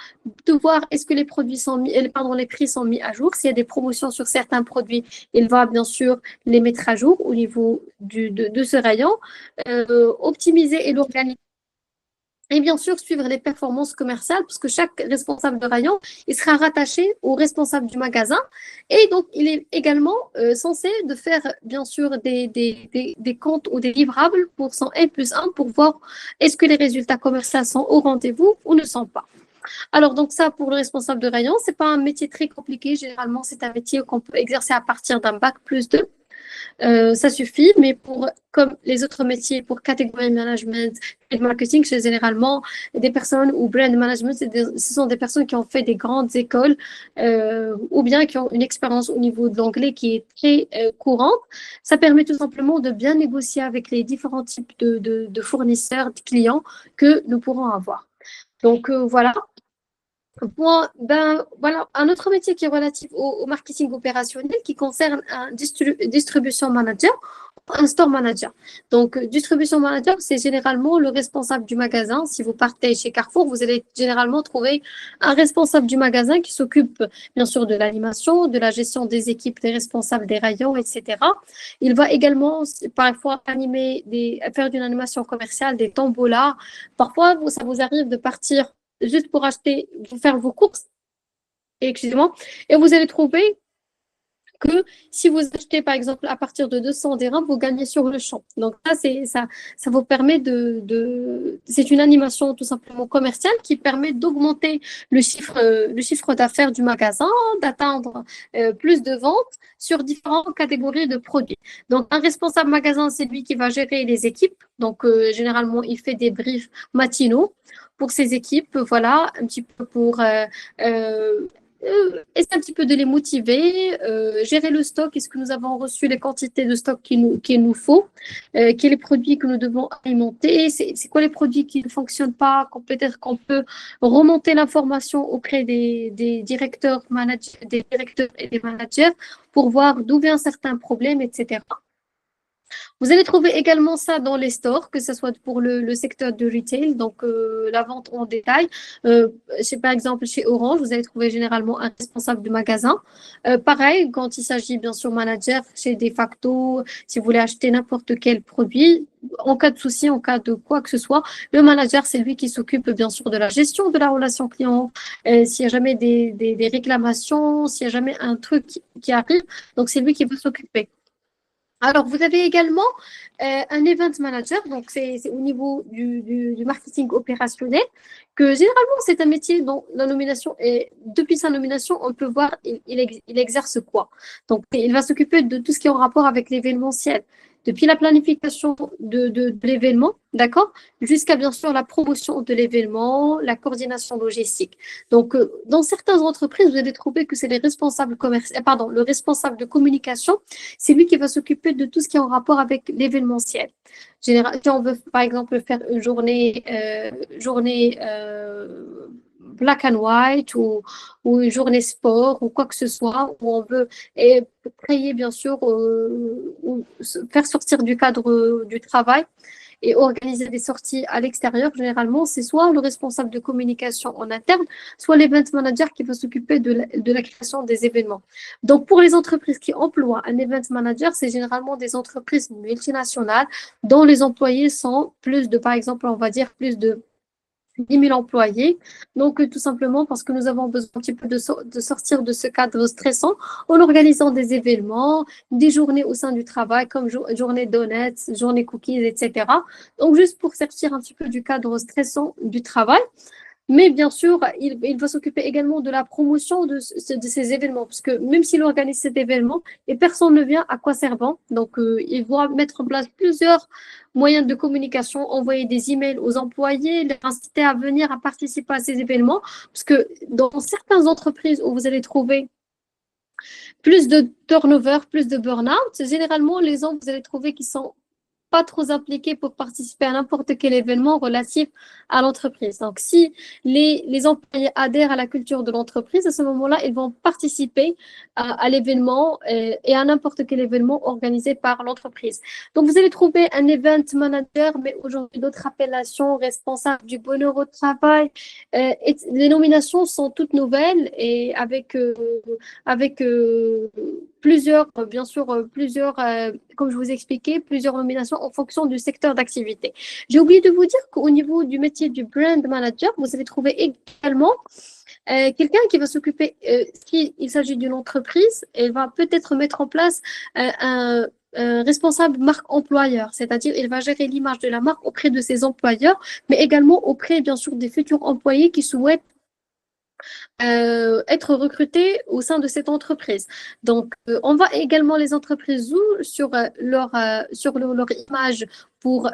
de voir est-ce que les prix sont mis à jour. S'il y a des promotions sur certains produits, il va bien sûr les mettre à jour au niveau de ce rayon, optimiser et l'organiser. Et bien sûr, suivre les performances commerciales, parce que chaque responsable de rayon, il sera rattaché au responsable du magasin. Et donc, il est également censé de faire, bien sûr, des comptes ou des livrables pour son N+1 pour voir est-ce que les résultats commerciaux sont au rendez-vous ou ne sont pas. Alors, donc ça, pour le responsable de rayon, ce n'est pas un métier très compliqué. Généralement, c'est un métier qu'on peut exercer à partir d'un bac+2. Ça suffit, mais comme les autres métiers, pour catégorie management et marketing, c'est généralement des personnes ou brand management, ce sont des personnes qui ont fait des grandes écoles ou bien qui ont une expérience au niveau de l'anglais qui est très courante. Ça permet tout simplement de bien négocier avec les différents types de fournisseurs, de clients que nous pourrons avoir. Donc, voilà. Voilà, un autre métier qui est relatif au marketing opérationnel qui concerne un distribution manager, un store manager. Donc, distribution manager, c'est généralement le responsable du magasin. Si vous partez chez Carrefour, vous allez généralement trouver un responsable du magasin qui s'occupe bien sûr de l'animation, de la gestion des équipes, des responsables des rayons, etc. Il va également parfois faire une animation commerciale, des tombolas. Parfois, ça vous arrive de partir juste pour faire vos courses, excusez-moi, et vous allez trouver que si vous achetez, par exemple, à partir de 200 dirhams, vous gagnez sur le champ. Donc, ça vous permet c'est une animation tout simplement commerciale qui permet d'augmenter le chiffre d'affaires du magasin, d'atteindre plus de ventes sur différentes catégories de produits. Donc, un responsable magasin, c'est lui qui va gérer les équipes. Donc, généralement, il fait des briefs matinaux pour ses équipes, voilà, un petit peu pour essayer un petit peu de les motiver, gérer le stock, est-ce que nous avons reçu les quantités de stock qu'il nous faut, quels les produits que nous devons alimenter, c'est quoi les produits qui ne fonctionnent pas, peut-être qu'on peut remonter l'information auprès des directeurs, des directeurs et des managers pour voir d'où vient certains problèmes, etc. Vous allez trouver également ça dans les stores, que ce soit pour le secteur de retail, donc la vente en détail. Par exemple, chez Orange, vous allez trouver généralement un responsable de magasin. Pareil, quand il s'agit bien sûr manager, chez De Facto, si vous voulez acheter n'importe quel produit, en cas de souci, en cas de quoi que ce soit, le manager, c'est lui qui s'occupe bien sûr de la gestion de la relation client. S'il y a jamais des réclamations, s'il y a jamais un truc qui arrive, donc c'est lui qui va s'occuper. Alors, vous avez également un event manager, donc c'est au niveau du marketing opérationnel, que généralement, c'est un métier dont la nomination est, depuis sa nomination, on peut voir, il exerce quoi. Donc, il va s'occuper de tout ce qui est en rapport avec l'événementiel, depuis la planification de l'événement, d'accord, jusqu'à bien sûr la promotion de l'événement, la coordination logistique. Donc, dans certaines entreprises, vous allez trouver que c'est les responsables commerciaux, pardon, le responsable de communication, c'est lui qui va s'occuper de tout ce qui est en rapport avec l'événementiel. Si on veut, par exemple, faire une journée black and white ou une journée sport ou quoi que ce soit, où on veut créer, bien sûr, ou faire sortir du cadre du travail et organiser des sorties à l'extérieur, généralement, c'est soit le responsable de communication en interne, soit l'event manager qui va s'occuper de la création des événements. Donc, pour les entreprises qui emploient un event manager, c'est généralement des entreprises multinationales dont les employés sont plus de, par exemple, on va dire plus de 10 000 employés. Donc, tout simplement parce que nous avons besoin un petit peu de sortir de ce cadre stressant en organisant des événements, des journées au sein du travail, comme journée donuts, journée cookies, etc. Donc, juste pour sortir un petit peu du cadre stressant du travail. Mais bien sûr, il va s'occuper également de la promotion de ces événements, parce que même s'il organise cet événement et personne ne vient, à quoi servant? Donc, il va mettre en place plusieurs moyens de communication, envoyer des emails aux employés, les inciter à venir à participer à ces événements, parce que dans certaines entreprises où vous allez trouver plus de turnover, plus de burn-out, généralement, les gens, vous allez trouver qui sont pas trop impliqués pour participer à n'importe quel événement relatif à l'entreprise. Donc, si les employés adhèrent à la culture de l'entreprise, à ce moment-là, ils vont participer à l'événement et à n'importe quel événement organisé par l'entreprise. Donc, vous allez trouver un event manager, mais aujourd'hui d'autres appellations, responsable du bonheur au travail. Les nominations sont toutes nouvelles et avec plusieurs, bien sûr, comme je vous ai expliqué, plusieurs nominations en fonction du secteur d'activité. J'ai oublié de vous dire qu'au niveau du métier du brand manager, vous allez trouver également quelqu'un qui va s'occuper, s'il s'agit d'une entreprise, elle va peut-être mettre en place un responsable marque employeur, c'est-à-dire il va gérer l'image de la marque auprès de ses employeurs, mais également auprès, bien sûr, des futurs employés qui souhaitent être recrutés au sein de cette entreprise. Donc, on va également les entreprises sur leur image pour,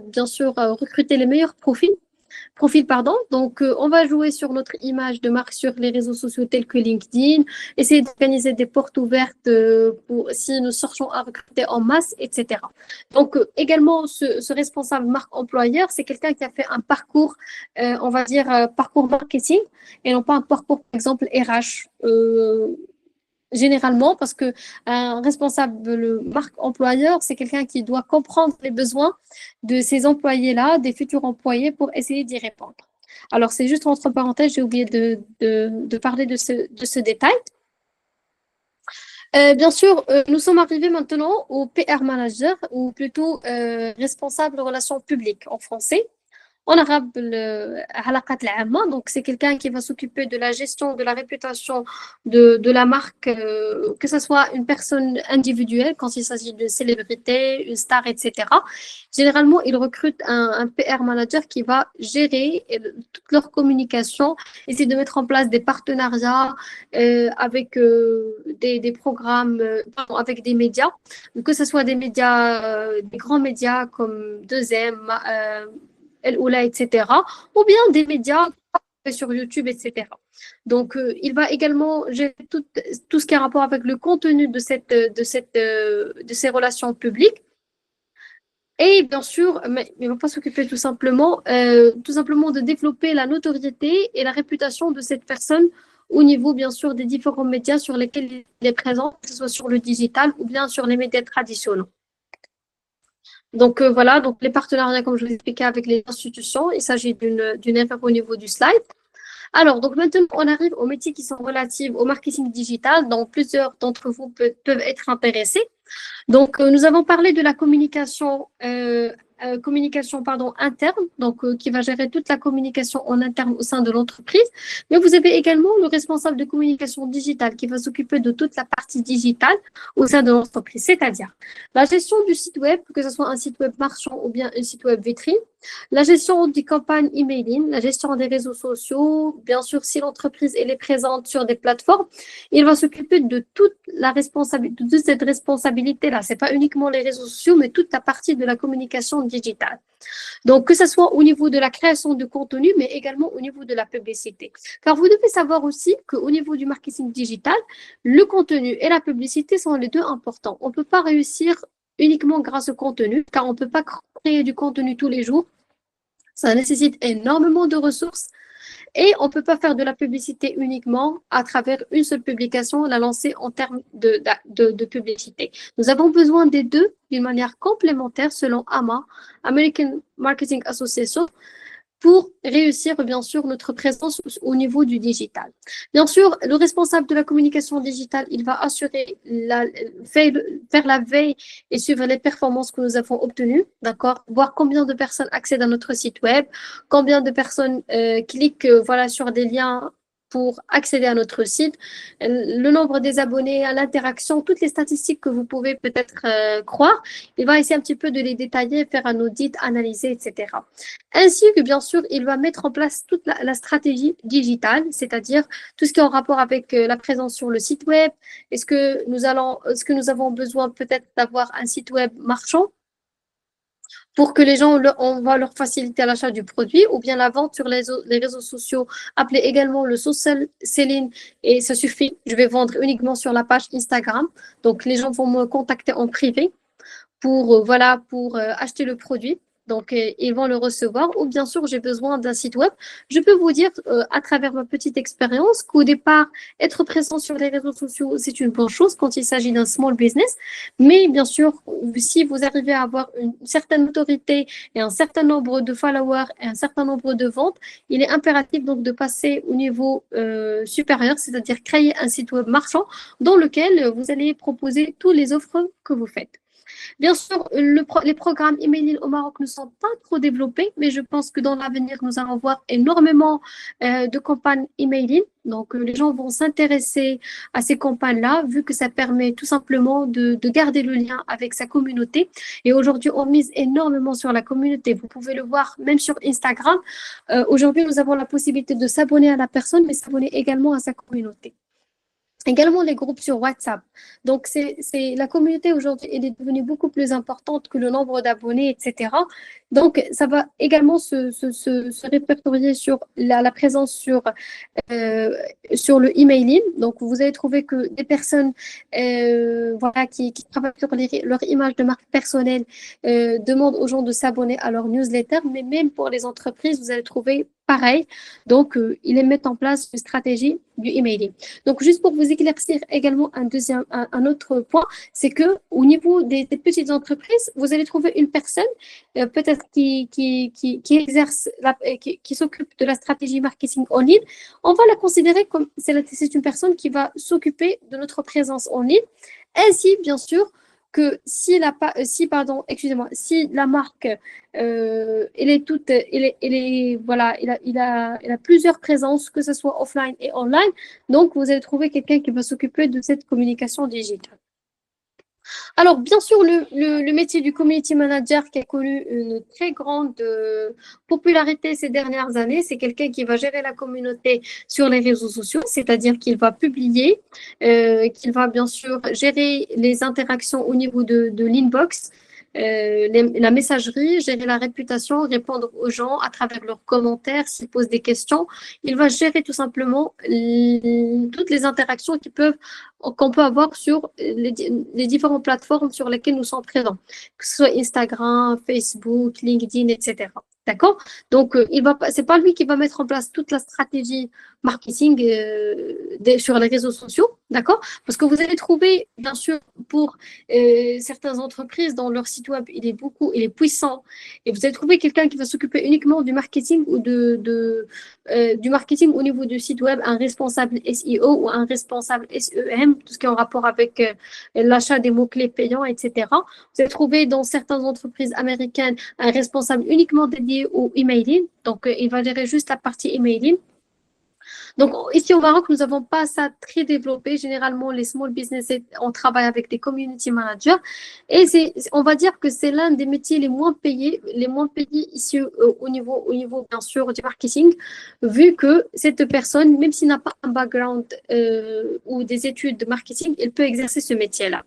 bien sûr, recruter les meilleurs profils, pardon. Donc, on va jouer sur notre image de marque sur les réseaux sociaux tels que LinkedIn, essayer d'organiser des portes ouvertes pour si nous cherchons à recruter en masse, etc. Donc, également, ce responsable marque employeur, c'est quelqu'un qui a fait un parcours, on va dire, parcours marketing et non pas un parcours, par exemple, RH. Généralement, parce que un responsable marque employeur, c'est quelqu'un qui doit comprendre les besoins de ces employés-là, des futurs employés, pour essayer d'y répondre. Alors, c'est juste entre parenthèses, j'ai oublié de parler de ce détail. Bien sûr, nous sommes arrivés maintenant au PR manager, ou plutôt responsable de relations publiques en français. en arabe, le halaqat al-amma. Donc, c'est quelqu'un qui va s'occuper de la gestion de la réputation de la marque, que ce soit une personne individuelle, quand il s'agit de célébrité, une star, etc. Généralement, ils recrutent un PR manager qui va gérer toute leur communication, essayer de mettre en place des partenariats avec des programmes, pardon, avec des médias, que ce soit des médias, des grands médias comme 2M, El Oula, etc., ou bien des médias sur YouTube, etc. Donc, il va également gérer tout ce qui a rapport avec le contenu de ces relations publiques. Et bien sûr, mais il ne va pas s'occuper tout simplement de développer la notoriété et la réputation de cette personne au niveau, bien sûr, des différents médias sur lesquels il est présent, que ce soit sur le digital ou bien sur les médias traditionnels. Donc voilà, donc les partenariats, comme je vous expliquais, avec les institutions, il s'agit d'une erreur au niveau du slide. Alors, donc maintenant, on arrive aux métiers qui sont relatifs au marketing digital, dont plusieurs d'entre vous peuvent être intéressés. Donc, nous avons parlé de la communication pardon, interne, donc qui va gérer toute la communication en interne au sein de l'entreprise. Mais vous avez également le responsable de communication digitale qui va s'occuper de toute la partie digitale au sein de l'entreprise, c'est-à-dire la gestion du site web, que ce soit un site web marchand ou bien un site web vitrine, la gestion des campagnes emailing, la gestion des réseaux sociaux, bien sûr, si l'entreprise elle est présente sur des plateformes, il va s'occuper de toute de cette responsabilité-là. Ce n'est pas uniquement les réseaux sociaux, mais toute la partie de la communication digitale. Donc, que ce soit au niveau de la création de contenu, mais également au niveau de la publicité. Car vous devez savoir aussi qu'au niveau du marketing digital, le contenu et la publicité sont les deux importants. On ne peut pas réussir uniquement grâce au contenu, car on ne peut pas créer du contenu tous les jours. Ça nécessite énormément de ressources. Et on ne peut pas faire de la publicité uniquement à travers une seule publication, la lancer en termes de publicité. Nous avons besoin des deux d'une manière complémentaire selon AMA, American Marketing Association, pour réussir, bien sûr, notre présence au niveau du digital. Bien sûr, le responsable de la communication digitale, il va assurer faire la veille et suivre les performances que nous avons obtenues, d'accord? Voir combien de personnes accèdent à notre site web, combien de personnes cliquent voilà, sur des liens pour accéder à notre site, le nombre des abonnés, l'interaction, toutes les statistiques que vous pouvez peut-être croire. Il va essayer un petit peu de les détailler, faire un audit, analyser, etc. Ainsi que, bien sûr, il va mettre en place toute la stratégie digitale, c'est-à-dire tout ce qui est en rapport avec la présence sur le site web. Est-ce que nous avons besoin peut-être d'avoir un site web marchand pour que les gens, on va leur faciliter l'achat du produit ou bien la vente sur les réseaux sociaux, appelé également le social selling, et ça suffit, je vais vendre uniquement sur la page Instagram. Donc, les gens vont me contacter en privé pour acheter le produit. Donc, ils vont le recevoir. Ou bien sûr, j'ai besoin d'un site web. Je peux vous dire, à travers ma petite expérience, qu'au départ, être présent sur les réseaux sociaux, c'est une bonne chose quand il s'agit d'un small business. Mais bien sûr, si vous arrivez à avoir une certaine autorité et un certain nombre de followers et un certain nombre de ventes, il est impératif donc de passer au niveau supérieur, c'est-à-dire créer un site web marchand dans lequel vous allez proposer toutes les offres que vous faites. Bien sûr, les programmes emailing au Maroc ne sont pas trop développés, mais je pense que dans l'avenir, nous allons voir énormément de campagnes emailing. Donc, les gens vont s'intéresser à ces campagnes-là, vu que ça permet tout simplement de garder le lien avec sa communauté. Et aujourd'hui, on mise énormément sur la communauté. Vous pouvez le voir même sur Instagram. Aujourd'hui, nous avons la possibilité de s'abonner à la personne, mais s'abonner également à sa communauté. Également les groupes sur WhatsApp. Donc, la communauté aujourd'hui, elle est devenue beaucoup plus importante que le nombre d'abonnés, etc. Donc, ça va également se répertorier sur la présence sur le emailing. Donc, vous allez trouver que des personnes qui travaillent sur leur image de marque personnelle demandent aux gens de s'abonner à leur newsletter, mais même pour les entreprises, vous allez trouver pareil. Donc, ils mettent en place une stratégie du emailing. Donc, juste pour vous éclaircir également un autre point, c'est que au niveau des petites entreprises, vous allez trouver une personne peut-être qui exerce, qui s'occupe de la stratégie marketing en ligne. On va la considérer comme c'est une personne qui va s'occuper de notre présence en ligne. Ainsi, bien sûr, que si si la marque, elle est toute, voilà, il a plusieurs présences, que ce soit offline et online. Donc, vous allez trouver quelqu'un qui va s'occuper de cette communication digitale. Alors, bien sûr, le métier du community manager qui a connu une très grande popularité ces dernières années, c'est quelqu'un qui va gérer la communauté sur les réseaux sociaux, c'est-à-dire qu'il va publier, qu'il va bien sûr gérer les interactions au niveau de l'inbox, la messagerie, gérer la réputation, répondre aux gens à travers leurs commentaires, s'ils posent des questions. Il va gérer tout simplement toutes les interactions qu'on peut avoir sur les différentes plateformes sur lesquelles nous sommes présents, que ce soit Instagram, Facebook, LinkedIn, etc. D'accord? Donc, c'est pas lui qui va mettre en place toute la stratégie marketing sur les réseaux sociaux, d'accord? Parce que vous allez trouver, bien sûr, pour certaines entreprises, dans leur site web, il est puissant, et vous allez trouver quelqu'un qui va s'occuper uniquement du marketing ou du marketing au niveau du site web, un responsable SEO ou un responsable SEM, tout ce qui est en rapport avec l'achat des mots-clés payants, etc. Vous allez trouver dans certaines entreprises américaines un responsable uniquement dédié au emailing. Donc, il va gérer juste la partie emailing. Donc, ici au Maroc, nous n'avons pas ça très développé. Généralement, les small business, on travaille avec des community managers. Et on va dire que c'est l'un des métiers les moins payés ici au niveau, bien sûr, du marketing, vu que cette personne, même s'il n'a pas un background ou des études de marketing, elle peut exercer ce métier-là.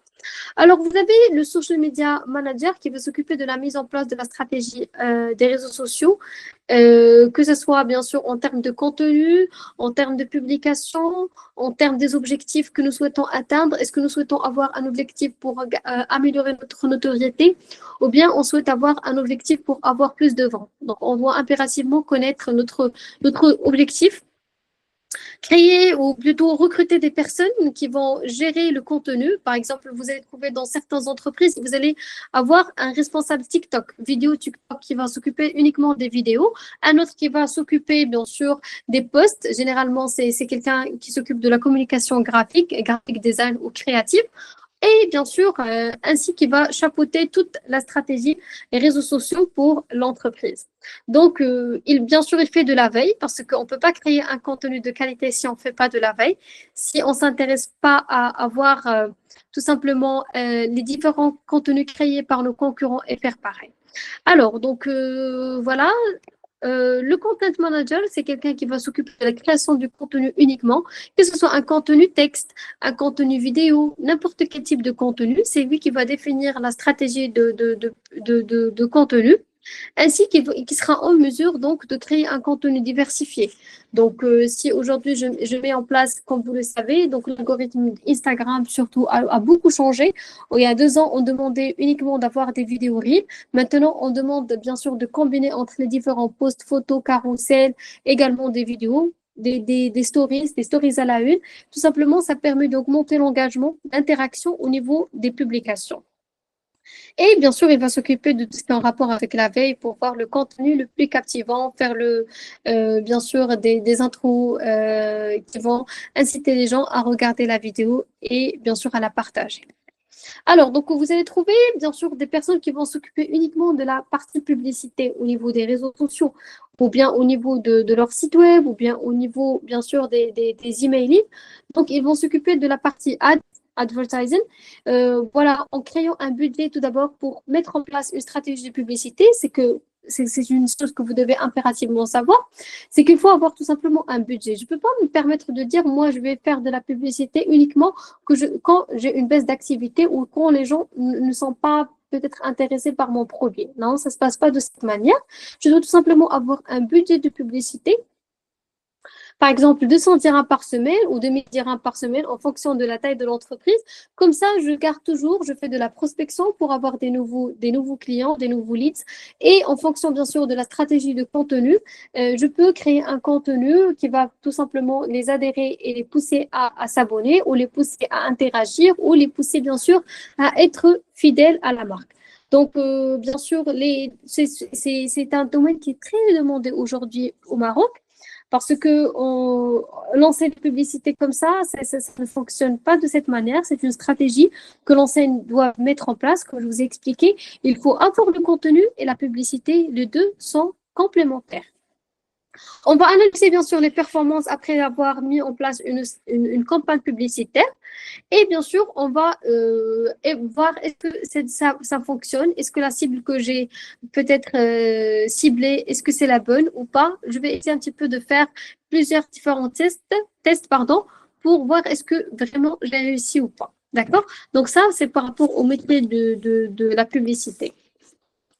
Alors, vous avez le social media manager qui va s'occuper de la mise en place de la stratégie des réseaux sociaux, que ce soit bien sûr en termes de contenu, en termes de publication, en termes des objectifs que nous souhaitons atteindre. Est-ce que nous souhaitons avoir un objectif pour améliorer notre notoriété, ou bien on souhaite avoir un objectif pour avoir plus de ventes? Donc, on doit impérativement connaître notre objectif, créer ou plutôt recruter des personnes qui vont gérer le contenu. Par exemple, vous allez trouver dans certaines entreprises, vous allez avoir un responsable TikTok, vidéo TikTok, qui va s'occuper uniquement des vidéos, un autre qui va s'occuper bien sûr des posts. Généralement, c'est quelqu'un qui s'occupe de la communication graphique design ou créative. Et bien sûr, ainsi qu'il va chapeauter toute la stratégie et réseaux sociaux pour l'entreprise. Donc, bien sûr, il fait de la veille parce qu'on ne peut pas créer un contenu de qualité si on ne fait pas de la veille, si on ne s'intéresse pas à avoir tout simplement les différents contenus créés par nos concurrents et faire pareil. Alors, donc, voilà. Le content manager, c'est quelqu'un qui va s'occuper de la création du contenu uniquement, que ce soit un contenu texte, un contenu vidéo, n'importe quel type de contenu. C'est lui qui va définir la stratégie de contenu, ainsi qu'il sera en mesure donc de créer un contenu diversifié. Donc, si aujourd'hui je mets en place, comme vous le savez, donc l'algorithme Instagram surtout a beaucoup changé. Il y a 2 ans, on demandait uniquement d'avoir des vidéos reels. Maintenant, on demande bien sûr de combiner entre les différents posts, photos, carousel, également des vidéos. Des stories à la une. Tout simplement, ça permet d'augmenter l'engagement, l'interaction au niveau des publications. Et bien sûr, il va s'occuper de tout ce qui est en rapport avec la veille pour voir le contenu le plus captivant, faire bien sûr des intros qui vont inciter les gens à regarder la vidéo et bien sûr à la partager. Alors, donc, vous allez trouver, bien sûr, des personnes qui vont s'occuper uniquement de la partie publicité au niveau des réseaux sociaux, ou bien au niveau de leur site web, ou bien au niveau, bien sûr, des emails. Donc, ils vont s'occuper de la partie advertising, voilà, en créant un budget tout d'abord pour mettre en place une stratégie de publicité. C'est une chose que vous devez impérativement savoir, c'est qu'il faut avoir tout simplement un budget. Je ne peux pas me permettre de dire, moi, je vais faire de la publicité uniquement quand j'ai une baisse d'activité ou quand les gens ne sont pas peut-être intéressés par mon produit. Non, ça ne se passe pas de cette manière. Je dois tout simplement avoir un budget de publicité, par exemple 200 dirhams par semaine ou 2000 dirhams par semaine en fonction de la taille de l'entreprise. Comme ça, je garde toujours, je fais de la prospection pour avoir des nouveaux clients, des nouveaux leads. Et en fonction, bien sûr, de la stratégie de contenu, je peux créer un contenu qui va tout simplement les adhérer et les pousser à s'abonner ou les pousser à interagir ou les pousser, bien sûr, à être fidèles à la marque. Donc, bien sûr, c'est un domaine qui est très demandé aujourd'hui au Maroc. Parce que lancer une publicité comme ça ne fonctionne pas de cette manière. C'est une stratégie que l'enseigne doit mettre en place, comme je vous ai expliqué. Il faut avoir le contenu et la publicité. Les deux sont complémentaires. On va analyser bien sûr les performances après avoir mis en place une campagne publicitaire. Et bien sûr, on va voir est-ce que ça fonctionne, est-ce que la cible que j'ai peut-être ciblée, est-ce que c'est la bonne ou pas. Je vais essayer un petit peu de faire plusieurs différents tests pardon, pour voir est-ce que vraiment j'ai réussi ou pas. D'accord? Donc ça, c'est par rapport au métier de la publicité.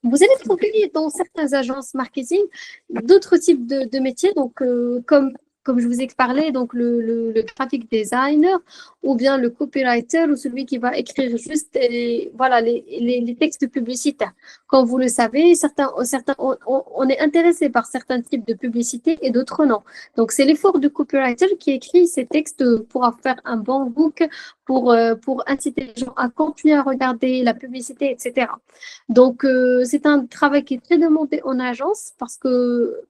Vous allez trouver dans certaines agences marketing d'autres types de métiers, donc comme je vous ai parlé, donc le graphic designer ou bien le copywriter ou celui qui va écrire juste voilà, les textes publicitaires. Comme vous le savez, on est intéressé par certains types de publicités et d'autres non. Donc, c'est l'effort du copywriter qui écrit ces textes pour faire un bon book, pour inciter les gens à continuer à regarder la publicité, etc. Donc, c'est un travail qui est très demandé en agence parce que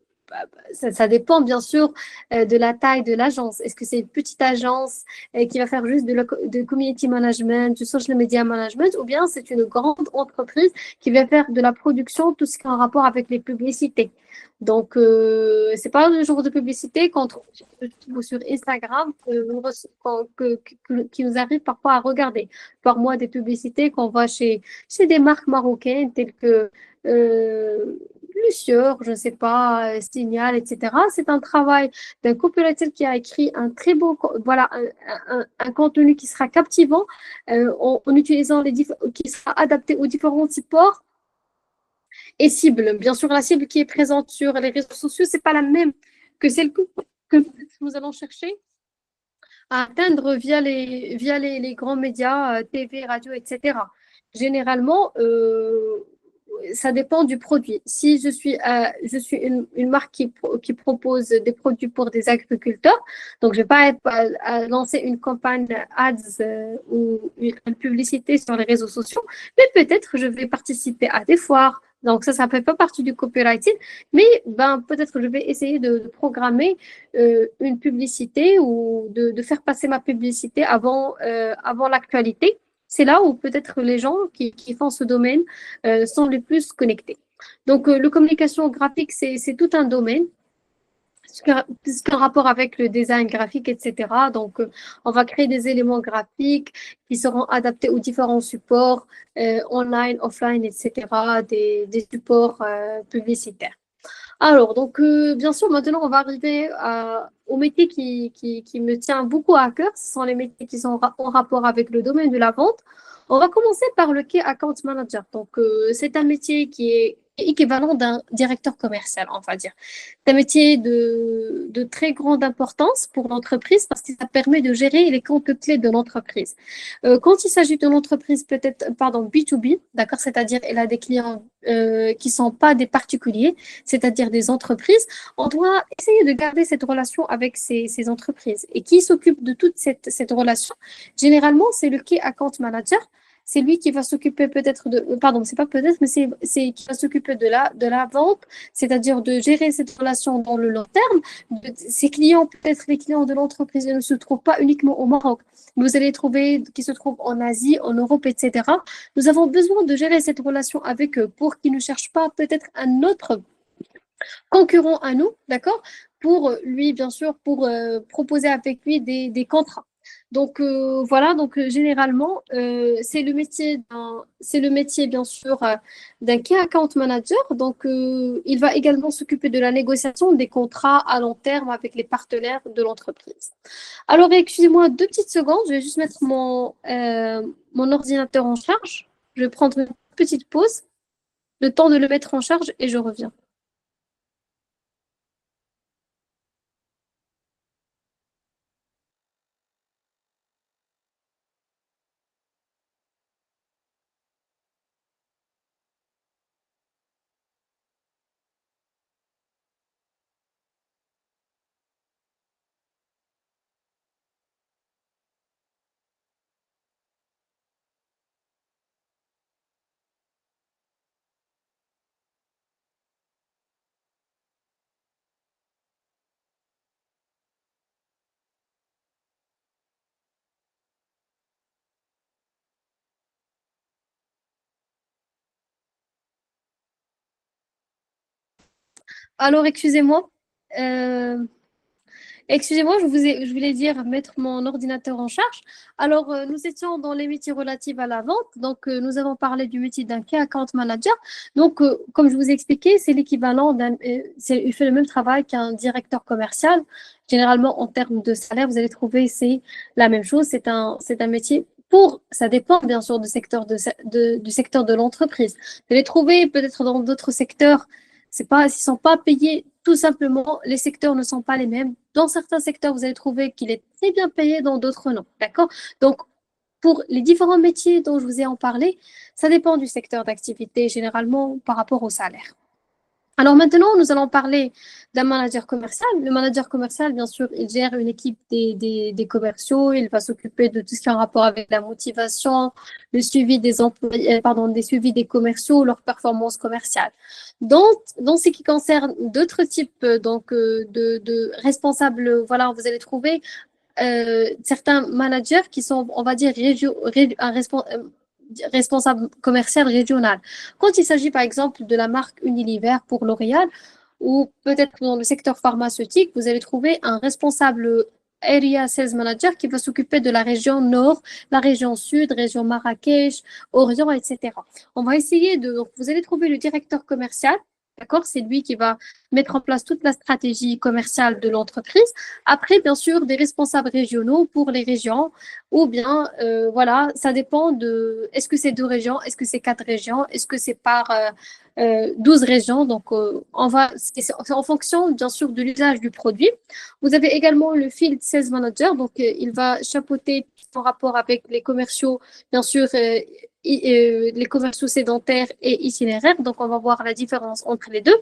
ça dépend bien sûr de la taille de l'agence. Est-ce que c'est une petite agence qui va faire juste de community management, du social media management, ou bien c'est une grande entreprise qui va faire de la production, tout ce qui est en rapport avec les publicités. Donc, c'est pas le genre de publicité qu'on trouve sur Instagram qui nous arrive parfois à regarder. Par moi, des publicités qu'on voit chez des marques marocaines telles que euh, Lucieur, je ne sais pas, Signal, etc. C'est un travail d'un copywriter qui a écrit un très beau, voilà, un contenu qui sera captivant en utilisant qui sera adapté aux différents supports et cibles. Bien sûr, la cible qui est présente sur les réseaux sociaux, c'est pas la même que celle que nous allons chercher à atteindre via les grands médias, TV, radio, etc. Généralement, ça dépend du produit. Si je suis une marque qui propose des produits pour des agriculteurs, donc je ne vais pas à lancer une campagne ads ou une publicité sur les réseaux sociaux, mais peut-être je vais participer à des foires. Donc ça ne fait pas partie du copywriting, mais ben, peut-être je vais essayer de programmer une publicité ou de faire passer ma publicité avant l'actualité. C'est là où peut-être les gens qui font ce domaine sont les plus connectés. Donc, la communication graphique, c'est tout un domaine. C'est un rapport avec le design graphique, etc. Donc, on va créer des éléments graphiques qui seront adaptés aux différents supports, online, offline, etc., des supports publicitaires. Alors, donc, bien sûr, maintenant, on va arriver au métier qui me tient beaucoup à cœur. Ce sont les métiers qui sont en rapport avec le domaine de la vente. On va commencer par le Key Account Manager. Donc, c'est un métier qui est équivalent d'un directeur commercial, on va dire. C'est un métier de très grande importance pour l'entreprise parce que ça permet de gérer les comptes clés de l'entreprise. Quand il s'agit d'une entreprise peut-être, pardon, B2B, d'accord, c'est-à-dire elle a des clients qui ne sont pas des particuliers, c'est-à-dire des entreprises, on doit essayer de garder cette relation avec ces entreprises. Et qui s'occupe de toute cette relation? Généralement, c'est le Key Account Manager. C'est lui qui va s'occuper peut-être pardon, c'est pas peut-être, mais c'est qui va s'occuper de la vente, c'est-à-dire de gérer cette relation dans le long terme. Ces clients, peut-être les clients de l'entreprise, ne se trouvent pas uniquement au Maroc. Vous allez trouver qui se trouvent en Asie, en Europe, etc. Nous avons besoin de gérer cette relation avec eux pour qu'ils ne cherchent pas peut-être un autre concurrent à nous, d'accord? Pour lui, bien sûr, pour proposer avec lui des contrats. Donc voilà, donc généralement, c'est le métier bien sûr d'un key account manager. Donc il va également s'occuper de la négociation des contrats à long terme avec les partenaires de l'entreprise. Alors excusez-moi 2 petites secondes, je vais juste mettre mon ordinateur en charge. Je vais prendre une petite pause, le temps de le mettre en charge et je reviens. Alors, excusez-moi. Euh, Excusez-moi, je voulais dire mettre mon ordinateur en charge. Alors, nous étions dans les métiers relatifs à la vente. Donc, nous avons parlé du métier d'un key account manager. Donc, comme je vous ai expliqué, c'est l'équivalent il fait le même travail qu'un directeur commercial. Généralement, en termes de salaire, vous allez trouver, c'est la même chose. C'est un métier ça dépend bien sûr du secteur du secteur de l'entreprise. Vous allez trouver peut-être dans d'autres secteurs ils sont pas payés tout simplement. Les secteurs ne sont pas les mêmes. Dans certains secteurs, vous allez trouver qu'il est très bien payé, dans d'autres non. D'accord? Donc, pour les différents métiers dont je vous ai en parlé, ça dépend du secteur d'activité généralement par rapport au salaire. Alors maintenant, nous allons parler d'un manager commercial. Le manager commercial, bien sûr, il gère une équipe des commerciaux. Il va s'occuper de tout ce qui est en rapport avec la motivation, le suivi des employés, des suivis des commerciaux, leur performance commerciale. Dans ce qui concerne d'autres types de responsables, voilà, vous allez trouver certains managers qui sont, on va dire, responsable commercial régional. Quand il s'agit par exemple de la marque Unilever pour L'Oréal, ou peut-être dans le secteur pharmaceutique, vous allez trouver un responsable Area Sales Manager qui va s'occuper de la région Nord, la région Sud, région Marrakech, Orient, etc. On va essayer donc vous allez trouver le directeur commercial. D'accord? C'est lui qui va mettre en place toute la stratégie commerciale de l'entreprise. Après, bien sûr, des responsables régionaux pour les régions, ou bien, voilà, ça dépend est-ce que c'est 2 régions, est-ce que c'est 4 régions, est-ce que c'est par 12 régions. Donc, c'est en fonction, bien sûr, de l'usage du produit. Vous avez également le Field Sales Manager, donc il va chapeauter en rapport avec les commerciaux, bien sûr, les commerciaux sédentaires et itinéraires. Donc, on va voir la différence entre les deux.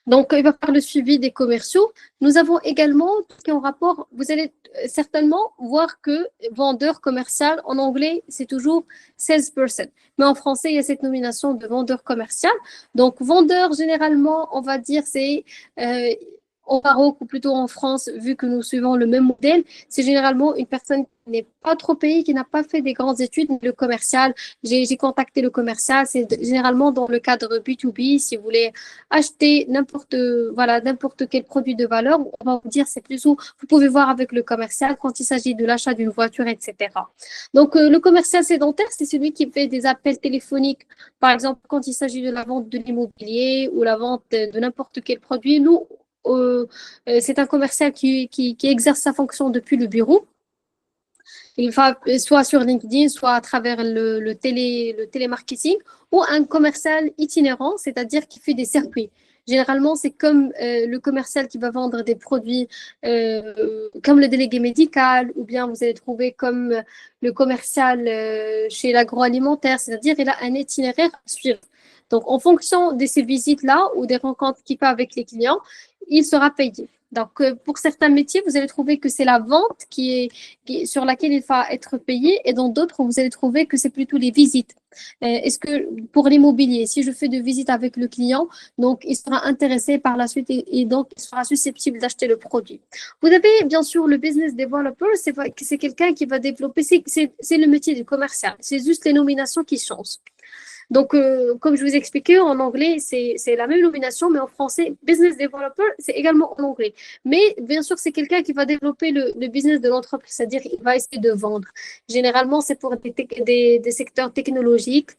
Donc, il va faire le suivi des commerciaux. Nous avons également tout ce qui est en rapport, vous allez certainement voir que vendeur commercial, en anglais, c'est toujours salesperson. Mais en français, il y a cette nomination de vendeur commercial. Donc, vendeur, généralement, on va dire, c'est au Maroc ou plutôt en France, vu que nous suivons le même modèle, c'est généralement une personne qui n'est pas trop payée, qui n'a pas fait des grandes études, le commercial. J'ai contacté le commercial, c'est généralement dans le cadre B2B, si vous voulez acheter n'importe quel produit de valeur, on va vous dire c'est plutôt, vous pouvez voir avec le commercial quand il s'agit de l'achat d'une voiture, etc. Donc, le commercial sédentaire, c'est celui qui fait des appels téléphoniques, par exemple, quand il s'agit de la vente de l'immobilier ou la vente de n'importe quel produit. Nous, c'est un commercial qui exerce sa fonction depuis le bureau. Il va soit sur LinkedIn, soit à travers le télémarketing, ou un commercial itinérant, c'est-à-dire qui fait des circuits. Généralement, c'est comme le commercial qui va vendre des produits comme le délégué médical, ou bien vous allez trouver comme le commercial chez l'agroalimentaire, c'est-à-dire il a un itinéraire à suivre. Donc, en fonction de ces visites-là ou des rencontres qu'il fait avec les clients, il sera payé. Donc, pour certains métiers, vous allez trouver que c'est la vente sur laquelle il va être payé, et dans d'autres, vous allez trouver que c'est plutôt les visites. Est-ce que pour l'immobilier, si je fais de visites avec le client, donc il sera intéressé par la suite et donc il sera susceptible d'acheter le produit. Vous avez bien sûr le business developer, c'est quelqu'un qui va développer, c'est le métier du commercial, c'est juste les nominations qui changent. Donc, comme je vous expliquais, en anglais, c'est la même nomination, mais en français, business developer, c'est également en anglais. Mais bien sûr, c'est quelqu'un qui va développer le business de l'entreprise, c'est-à-dire qu'il va essayer de vendre. Généralement, c'est pour des secteurs technologiques,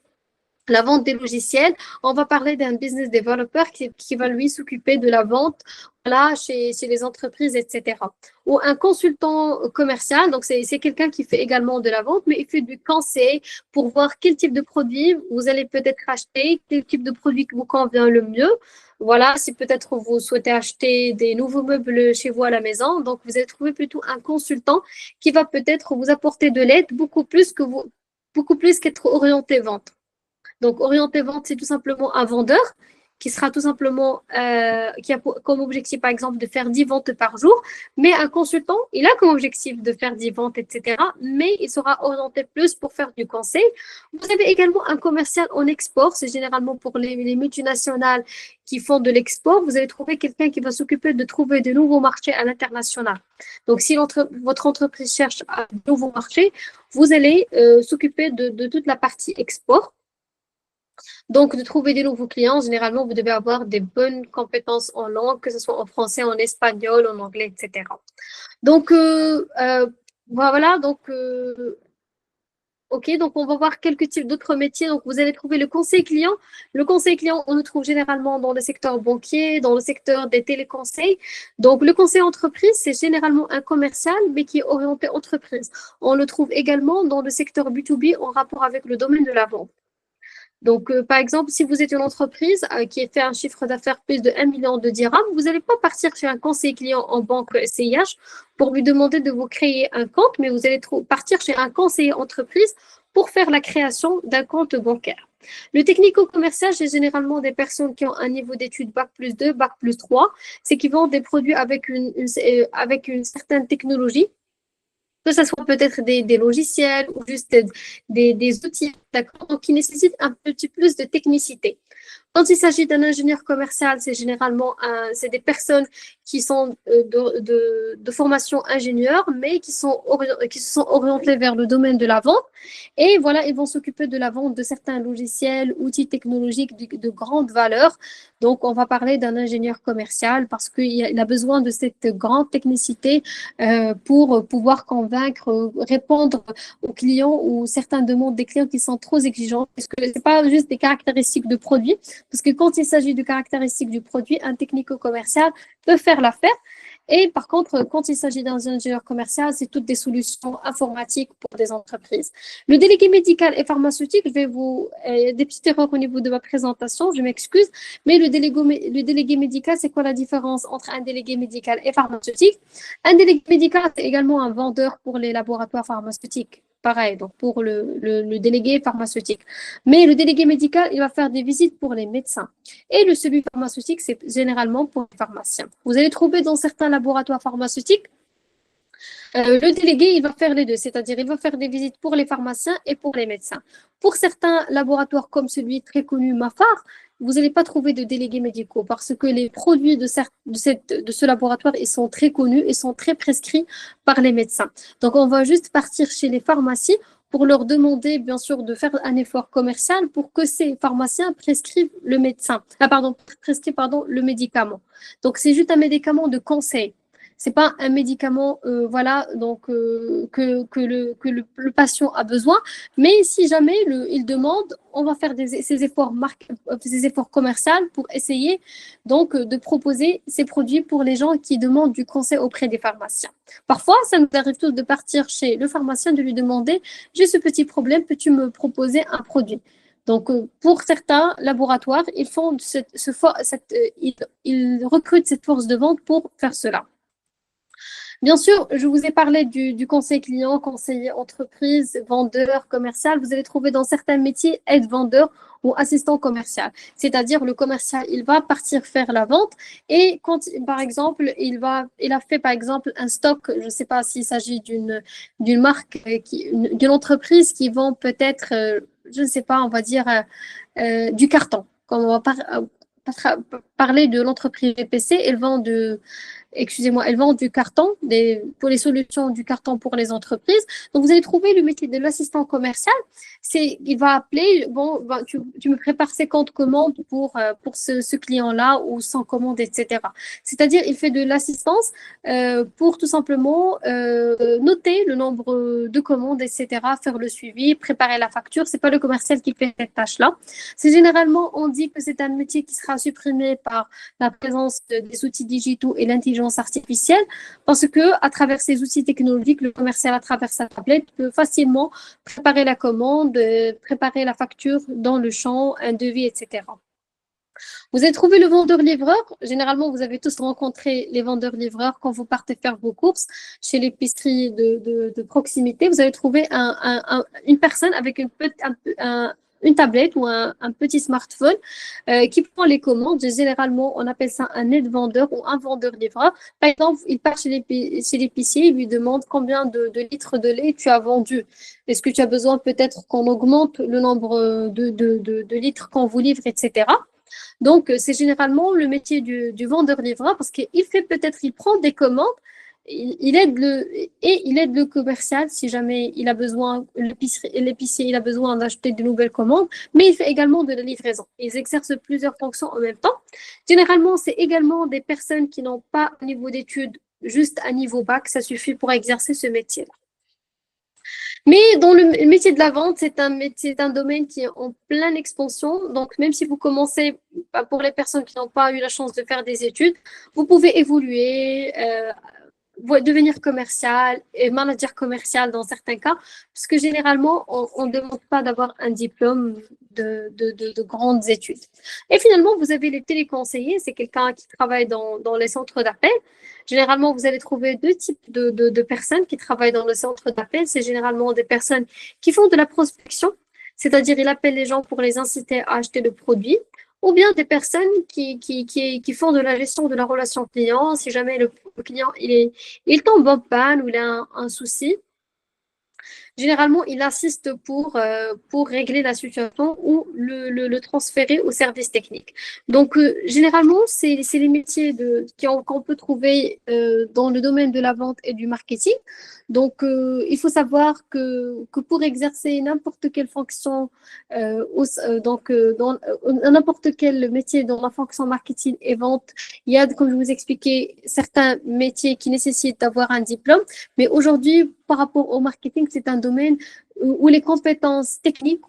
la vente des logiciels. On va parler d'un business developer qui va lui s'occuper de la vente, voilà, chez les entreprises, etc. Ou un consultant commercial, donc c'est quelqu'un qui fait également de la vente, mais il fait du conseil pour voir quel type de produit vous allez peut-être acheter, quel type de produit qui vous convient le mieux. Voilà, si peut-être vous souhaitez acheter des nouveaux meubles chez vous à la maison, donc vous allez trouver plutôt un consultant qui va peut-être vous apporter de l'aide beaucoup plus qu'être orienté vente. Donc, orienté vente, c'est tout simplement un vendeur qui sera tout simplement, qui a comme objectif, par exemple, de faire 10 ventes par jour. Mais un consultant, il a comme objectif de faire 10 ventes, etc. Mais il sera orienté plus pour faire du conseil. Vous avez également un commercial en export. C'est généralement pour les multinationales qui font de l'export. Vous allez trouver quelqu'un qui va s'occuper de trouver de nouveaux marchés à l'international. Donc, si votre entreprise cherche de nouveaux marchés, vous allez s'occuper de toute la partie export. Donc, de trouver des nouveaux clients, généralement, vous devez avoir des bonnes compétences en langue, que ce soit en français, en espagnol, en anglais, etc. Donc, voilà, donc, ok, donc on va voir quelques types d'autres métiers. Donc, vous allez trouver le conseil client. Le conseil client, on le trouve généralement dans le secteur banquier, dans le secteur des téléconseils. Donc, le conseil entreprise, c'est généralement un commercial, mais qui est orienté entreprise. On le trouve également dans le secteur B2B en rapport avec le domaine de la vente. Donc, par exemple, si vous êtes une entreprise qui fait un chiffre d'affaires plus de 1 million de dirhams, vous n'allez pas partir chez un conseiller client en banque CIH pour lui demander de vous créer un compte, mais vous allez partir chez un conseiller entreprise pour faire la création d'un compte bancaire. Le technico-commercial, c'est généralement des personnes qui ont un niveau d'études Bac plus 2, Bac plus 3, c'est qui vendent des produits avec avec une certaine technologie, que ce soit peut-être des logiciels ou juste des outils, d'accord, qui nécessitent un petit plus de technicité. Quand il s'agit d'un ingénieur commercial, c'est généralement c'est des personnes qui sont de formation ingénieur, mais qui se sont orientées vers le domaine de la vente. Et voilà, ils vont s'occuper de la vente de certains logiciels, outils technologiques de grande valeur. Donc, on va parler d'un ingénieur commercial parce qu'il a besoin de cette grande technicité pour pouvoir convaincre, répondre aux clients ou certaines demandes des clients qui sont trop exigeantes. Parce que ce n'est pas juste des caractéristiques de produit, parce que quand il s'agit de caractéristiques du produit, un technico-commercial peut faire l'affaire. Et par contre, quand il s'agit d'un ingénieur commercial, c'est toutes des solutions informatiques pour des entreprises. Le délégué médical et pharmaceutique, je vais vous... des petites erreurs au niveau de ma présentation, je m'excuse, mais le délégué médical, c'est quoi la différence entre un délégué médical et pharmaceutique? Un délégué médical, c'est également un vendeur pour les laboratoires pharmaceutiques. Pareil, donc pour le délégué pharmaceutique. Mais le délégué médical, il va faire des visites pour les médecins. Et le semi-pharmaceutique, c'est généralement pour les pharmaciens. Vous allez trouver dans certains laboratoires pharmaceutiques, le délégué, il va faire les deux, c'est-à-dire il va faire des visites pour les pharmaciens et pour les médecins. Pour certains laboratoires comme celui très connu Mafar, vous n'allez pas trouver de délégués médicaux parce que les produits de ce laboratoire, ils sont très connus et sont très prescrits par les médecins. Donc, on va juste partir chez les pharmacies pour leur demander, bien sûr, de faire un effort commercial pour que ces pharmaciens prescrivent le le médicament. Donc, c'est juste un médicament de conseil. C'est pas un médicament, voilà, donc le patient a besoin. Mais si jamais il demande, on va faire ces efforts commerciaux pour essayer donc de proposer ces produits pour les gens qui demandent du conseil auprès des pharmaciens. Parfois, ça nous arrive tous de partir chez le pharmacien, de lui demander, j'ai ce petit problème, peux-tu me proposer un produit? Donc, pour certains laboratoires, ils recrutent cette force de vente pour faire cela. Bien sûr, je vous ai parlé du conseil client, conseiller entreprise, vendeur, commercial. Vous allez trouver dans certains métiers aide-vendeur ou assistant commercial. C'est-à-dire le commercial, il va partir faire la vente et quand, par exemple, il a fait, par exemple, un stock, je ne sais pas s'il s'agit d'une marque, d'une entreprise qui vend peut-être, je ne sais pas, on va dire du carton. Comme on va parler de l'entreprise GPC, elle vend du carton, pour les solutions du carton pour les entreprises. Donc, vous allez trouver le métier de l'assistant commercial. Il va appeler, bon, tu me prépares 50 commandes pour ce client-là ou 100 commandes, etc. C'est-à-dire, il fait de l'assistance pour tout simplement noter le nombre de commandes, etc., faire le suivi, préparer la facture. C'est pas le commercial qui fait cette tâche-là. C'est généralement, on dit que c'est un métier qui sera supprimé par la présence des outils digitaux et l'intelligence artificielle, parce que à travers ces outils technologiques, le commercial à travers sa tablette peut facilement préparer la commande, préparer la facture dans le champ, un devis, etc. Vous avez trouvé le vendeur-livreur. Généralement, vous avez tous rencontré les vendeurs-livreurs quand vous partez faire vos courses chez l'épicerie de proximité. Vous allez trouver une personne avec une tablette ou un petit smartphone qui prend les commandes. Généralement, on appelle ça un aide-vendeur ou un vendeur-livreur. Par exemple, il part chez l'épicier, il lui demande combien de litres de lait tu as vendu. Est-ce que tu as besoin peut-être qu'on augmente le nombre de litres qu'on vous livre, etc. Donc, c'est généralement le métier du vendeur-livreur parce qu'il prend des commandes il aide le commercial si jamais il a besoin, l'épicier, il a besoin d'acheter de nouvelles commandes, mais il fait également de la livraison. Ils exercent plusieurs fonctions en même temps. Généralement, c'est également des personnes qui n'ont pas un niveau d'études, juste un niveau bac, ça suffit pour exercer ce métier. Mais dans le métier de la vente, c'est un domaine qui est en pleine expansion. Donc, même si vous commencez, pour les personnes qui n'ont pas eu la chance de faire des études, vous pouvez évoluer, devenir commercial et manager commercial dans certains cas, parce que généralement, on ne demande pas d'avoir un diplôme de grandes études. Et finalement, vous avez les téléconseillers, c'est quelqu'un qui travaille dans les centres d'appel. Généralement, vous allez trouver deux types de personnes qui travaillent dans le centre d'appel. C'est généralement des personnes qui font de la prospection, c'est-à-dire ils appellent les gens pour les inciter à acheter le produit, ou bien des personnes qui font de la gestion de la relation client. Si jamais le client il tombe en panne ou il a un souci, généralement, il assiste pour régler la situation ou le transférer au service technique. Donc, généralement, c'est les métiers qu'on peut trouver dans le domaine de la vente et du marketing. Donc, il faut savoir que pour exercer n'importe quelle fonction, dans n'importe quel métier dans la fonction marketing et vente, il y a, comme je vous expliquais, certains métiers qui nécessitent d'avoir un diplôme. Mais aujourd'hui, par rapport au marketing, c'est un domaine où les compétences techniques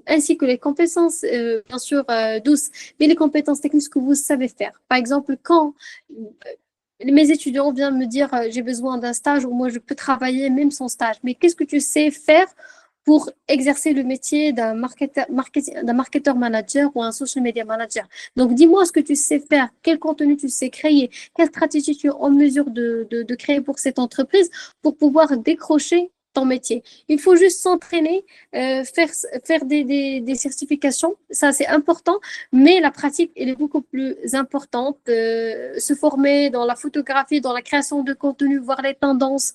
ainsi que les compétences, bien sûr, douces, mais les compétences techniques que vous savez faire. Par exemple, quand mes étudiants viennent me dire j'ai besoin d'un stage ou moi je peux travailler même sans stage, mais qu'est-ce que tu sais faire pour exercer le métier d'un marketeur manager ou un social media manager? Donc, dis-moi ce que tu sais faire, quel contenu tu sais créer, quelle stratégie tu es en mesure de créer pour cette entreprise pour pouvoir décrocher ton métier. Il faut juste s'entraîner, faire des certifications, ça c'est important, mais la pratique, elle est beaucoup plus importante. Se former dans la photographie, dans la création de contenu, voir les tendances,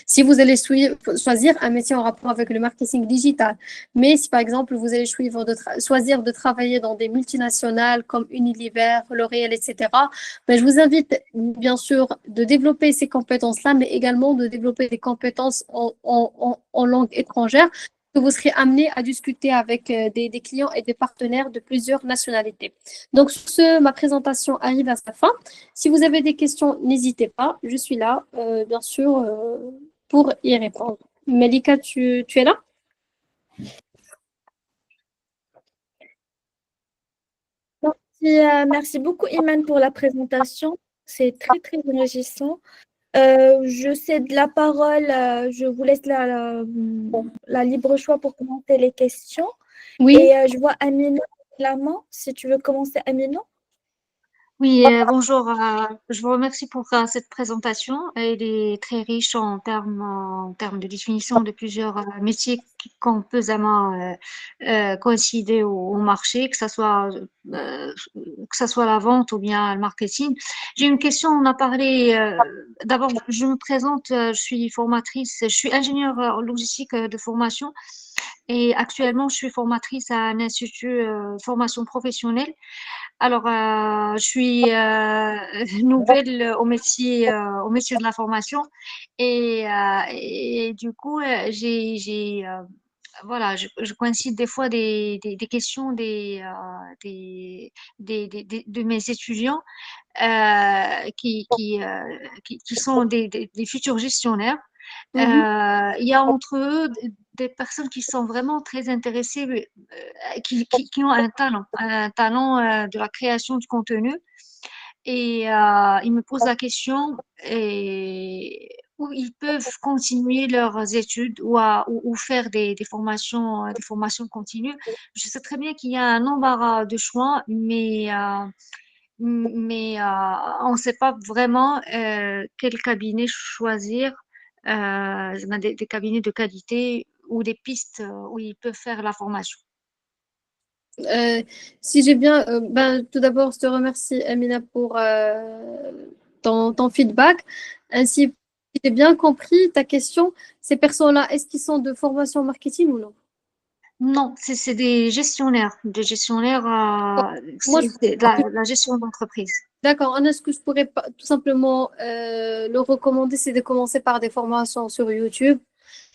si vous allez choisir un métier en rapport avec le marketing digital. Mais si par exemple vous allez choisir de travailler dans des multinationales comme Unilever, L'Oréal, etc., ben, je vous invite bien sûr de développer ces compétences-là, mais également de développer des compétences en langue étrangère, que vous serez amené à discuter avec des clients et des partenaires de plusieurs nationalités. Donc, sur ce, ma présentation arrive à sa fin. Si vous avez des questions, n'hésitez pas. Je suis là, bien sûr, pour y répondre. Melika, tu es là? Merci beaucoup, Iman, pour la présentation. C'est très, très enrichissant. Je cède la parole, je vous laisse la libre choix pour commenter les questions. Oui. Et je vois Amina la main, si tu veux commencer, Amina. Oui, bonjour. Je vous remercie pour cette présentation. Elle est très riche en termes de définition de plusieurs métiers qui ont pesamment coïncidé au marché, que ça soit la vente ou bien le marketing. J'ai une question. On a parlé. D'abord, je me présente. Je suis formatrice. Je suis ingénieure en logistique de formation. Et actuellement, je suis formatrice à un institut de formation professionnelle. Alors, je suis nouvelle au métier de la formation et du coup, voilà, je coïncide des fois des questions de mes étudiants qui sont des futurs gestionnaires. Il y a entre eux des personnes qui sont vraiment très intéressées, qui ont un talent de la création du contenu. Et ils me posent la question où ils peuvent continuer leurs études ou faire des formations continues. Je sais très bien qu'il y a un embarras de choix, mais on ne sait pas vraiment quel cabinet choisir, des cabinets de qualité ou des pistes où ils peuvent faire la formation. Si j'ai bien, ben, tout d'abord, je te remercie, Amina, pour ton feedback. Ainsi, si j'ai bien compris ta question, ces personnes-là, est-ce qu'ils sont de formation marketing ou non? Non, c'est des gestionnaires. Des gestionnaires, Moi, c'est de la gestion d'entreprise. d'accord. Est-ce que je pourrais pas, tout simplement le recommander, c'est de commencer par des formations sur YouTube,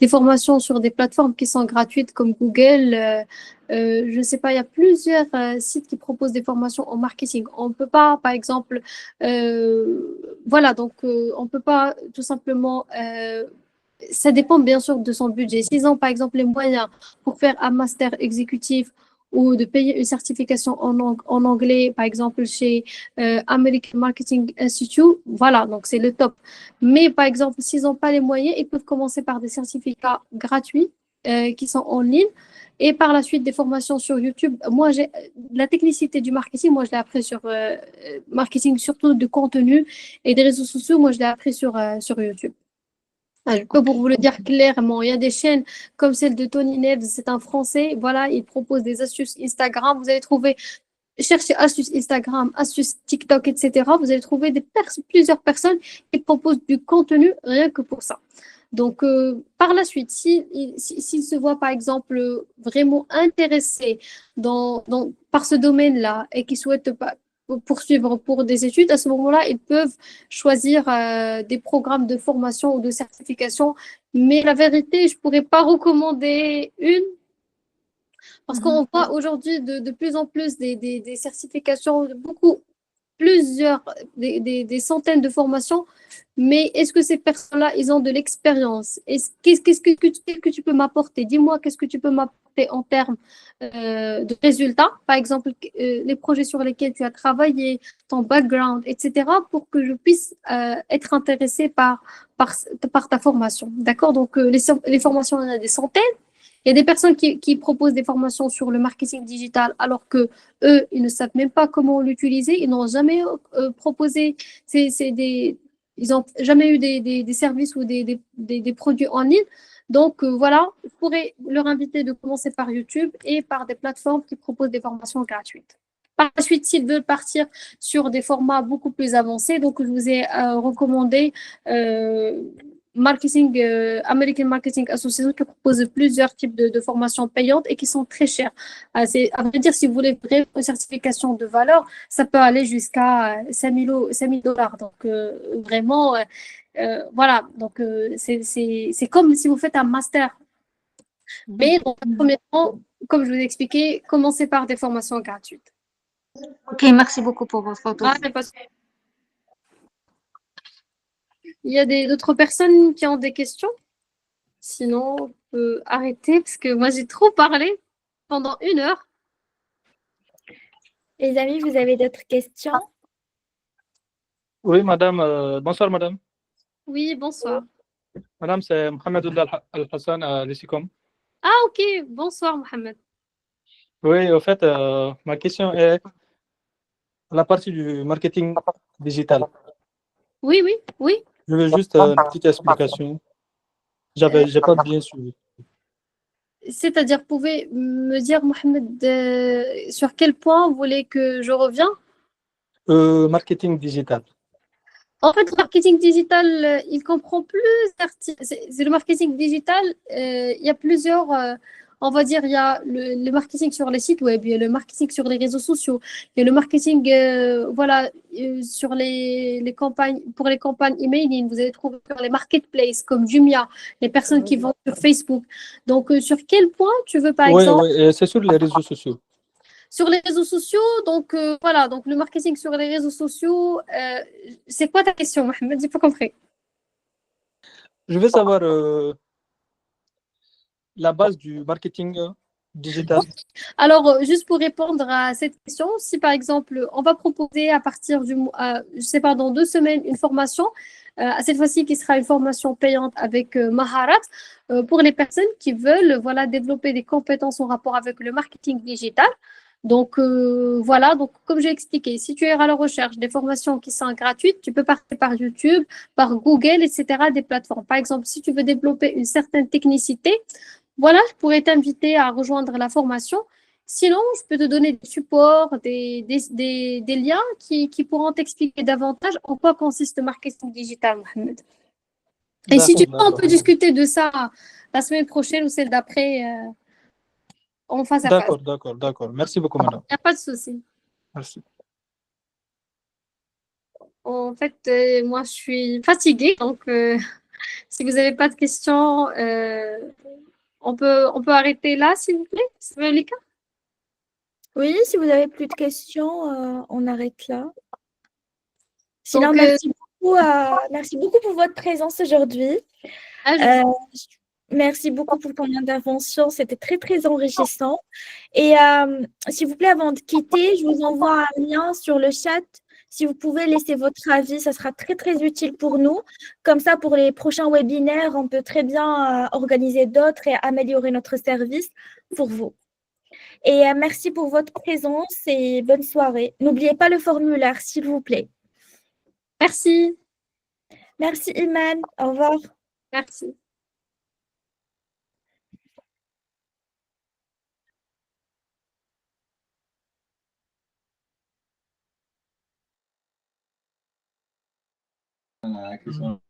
des formations sur des plateformes qui sont gratuites comme Google. Je ne sais pas, il y a plusieurs sites qui proposent des formations en marketing. On ne peut pas, par exemple, voilà, donc on ne peut pas tout simplement ça dépend bien sûr de son budget. S'ils ont par exemple les moyens pour faire un master exécutif ou de payer une certification en anglais, par exemple chez American Marketing Institute, voilà, donc c'est le top. Mais par exemple, s'ils n'ont pas les moyens, ils peuvent commencer par des certificats gratuits qui sont en ligne et par la suite des formations sur YouTube. Moi, j'ai la technicité du marketing, moi je l'ai appris sur marketing surtout de contenu et des réseaux sociaux, moi je l'ai appris sur YouTube. Ah, je peux pour vous le dire clairement, il y a des chaînes comme celle de Tony Neves, c'est un Français, voilà, il propose des astuces Instagram, vous allez trouver, cherchez astuces Instagram, astuces TikTok, etc. Vous allez trouver plusieurs personnes qui proposent du contenu rien que pour ça. Donc, par la suite, s'il se voit par exemple vraiment intéressé par ce domaine-là et qu'il souhaite pas poursuivre pour des études, à ce moment-là, ils peuvent choisir des programmes de formation ou de certification. Mais la vérité, je ne pourrais pas recommander une parce qu'on voit aujourd'hui de plus en plus des certifications, beaucoup, plusieurs, des centaines de formations, mais est-ce que ces personnes-là, ils ont de l'expérience? Qu'est-ce que tu peux m'apporter? Dis-moi, qu'est-ce que tu peux m'apporter en termes de résultats? Par exemple, les projets sur lesquels tu as travaillé, ton background, etc., pour que je puisse être intéressée par, par ta formation. D'accord? Donc, les formations, il y en a des centaines. Il y a des personnes qui proposent des formations sur le marketing digital alors que eux, ils ne savent même pas comment l'utiliser. Ils n'ont jamais proposé, ils n'ont jamais eu des services ou des produits en ligne. Donc voilà, je pourrais leur inviter de commencer par YouTube et par des plateformes qui proposent des formations gratuites. Par la suite, s'ils veulent partir sur des formats beaucoup plus avancés, donc je vous ai recommandé euh, American Marketing Association qui propose plusieurs types de formations payantes et qui sont très chères. À vrai dire, si vous voulez vraiment une certification de valeur, ça peut aller jusqu'à 5 000 dollars. Donc, vraiment, voilà. Donc, c'est comme si vous faites un master. Mais dans un premier temps, comme je vous ai expliqué, commencez par des formations gratuites. Ok, merci beaucoup pour votre retour. Ah, il y a d'autres personnes qui ont des questions? Sinon, on peut arrêter parce que moi, j'ai trop parlé pendant 1 heure. Les amis, vous avez d'autres questions? Oui, madame. Bonsoir, madame. Oui, bonsoir. Madame, c'est Mohamed Al-Hassan à l'ICICOM. Ah, ok. Bonsoir, Mohamed. Oui, au fait, ma question est la partie du marketing digital. Oui, oui, oui. Je veux juste une petite explication. J'ai pas bien suivi. C'est-à-dire, pouvez me dire, Mohamed, sur quel point vous voulez que je revienne? Marketing digital. En fait, le marketing digital, il comprend plusieurs types. C'est le marketing digital, il y a plusieurs, on va dire, il y a le marketing sur les sites web, il y a le marketing sur les réseaux sociaux, il y a le marketing voilà, sur les campagnes, pour les campagnes emailing, vous allez trouver sur les marketplaces comme Jumia, les personnes qui vendent sur Facebook. Donc, sur quel point tu veux, par Oui, exemple, oui, c'est sur les réseaux sociaux. sur les réseaux sociaux, donc voilà, donc le marketing sur les réseaux sociaux, c'est quoi ta question, Mohamed? J'ai pas compris. Je veux savoir la base du marketing digital. Alors, juste pour répondre à cette question, si par exemple, on va proposer à partir du mois, je sais pas, dans 2 semaines, une formation, cette fois-ci qui sera une formation payante avec Maharat, pour les personnes qui veulent voilà, développer des compétences en rapport avec le marketing digital. Donc, voilà, donc comme j'ai expliqué, si tu es à la recherche des formations qui sont gratuites, tu peux partir par YouTube, par Google, etc., des plateformes. Par exemple, si tu veux développer une certaine technicité, voilà, je pourrais t'inviter à rejoindre la formation. Sinon, je peux te donner des supports, des liens qui pourront t'expliquer davantage en quoi consiste le marketing digital, Mohamed. Et si tu veux, on peut discuter de ça la semaine prochaine ou celle d'après. en face à face. D'accord. Merci beaucoup, madame. Il n'y a pas de souci. Merci. En fait, moi, je suis fatiguée, donc si vous n'avez pas de questions, on peut arrêter là, s'il vous plaît, Malika. Oui, si vous avez plus de questions, on arrête là. Sinon, Donc, merci beaucoup pour votre présence aujourd'hui. je- Merci beaucoup pour ton intervention. C'était très, très enrichissant. Et s'il vous plaît, avant de quitter, je vous envoie un lien sur le chat. Si vous pouvez laisser votre avis, ça sera très, très utile pour nous. Comme ça, pour les prochains webinaires, on peut très bien organiser d'autres et améliorer notre service pour vous. Et merci pour votre présence et bonne soirée. N'oubliez pas le formulaire, s'il vous plaît. merci. Merci, Iman. Au revoir. Merci. Question.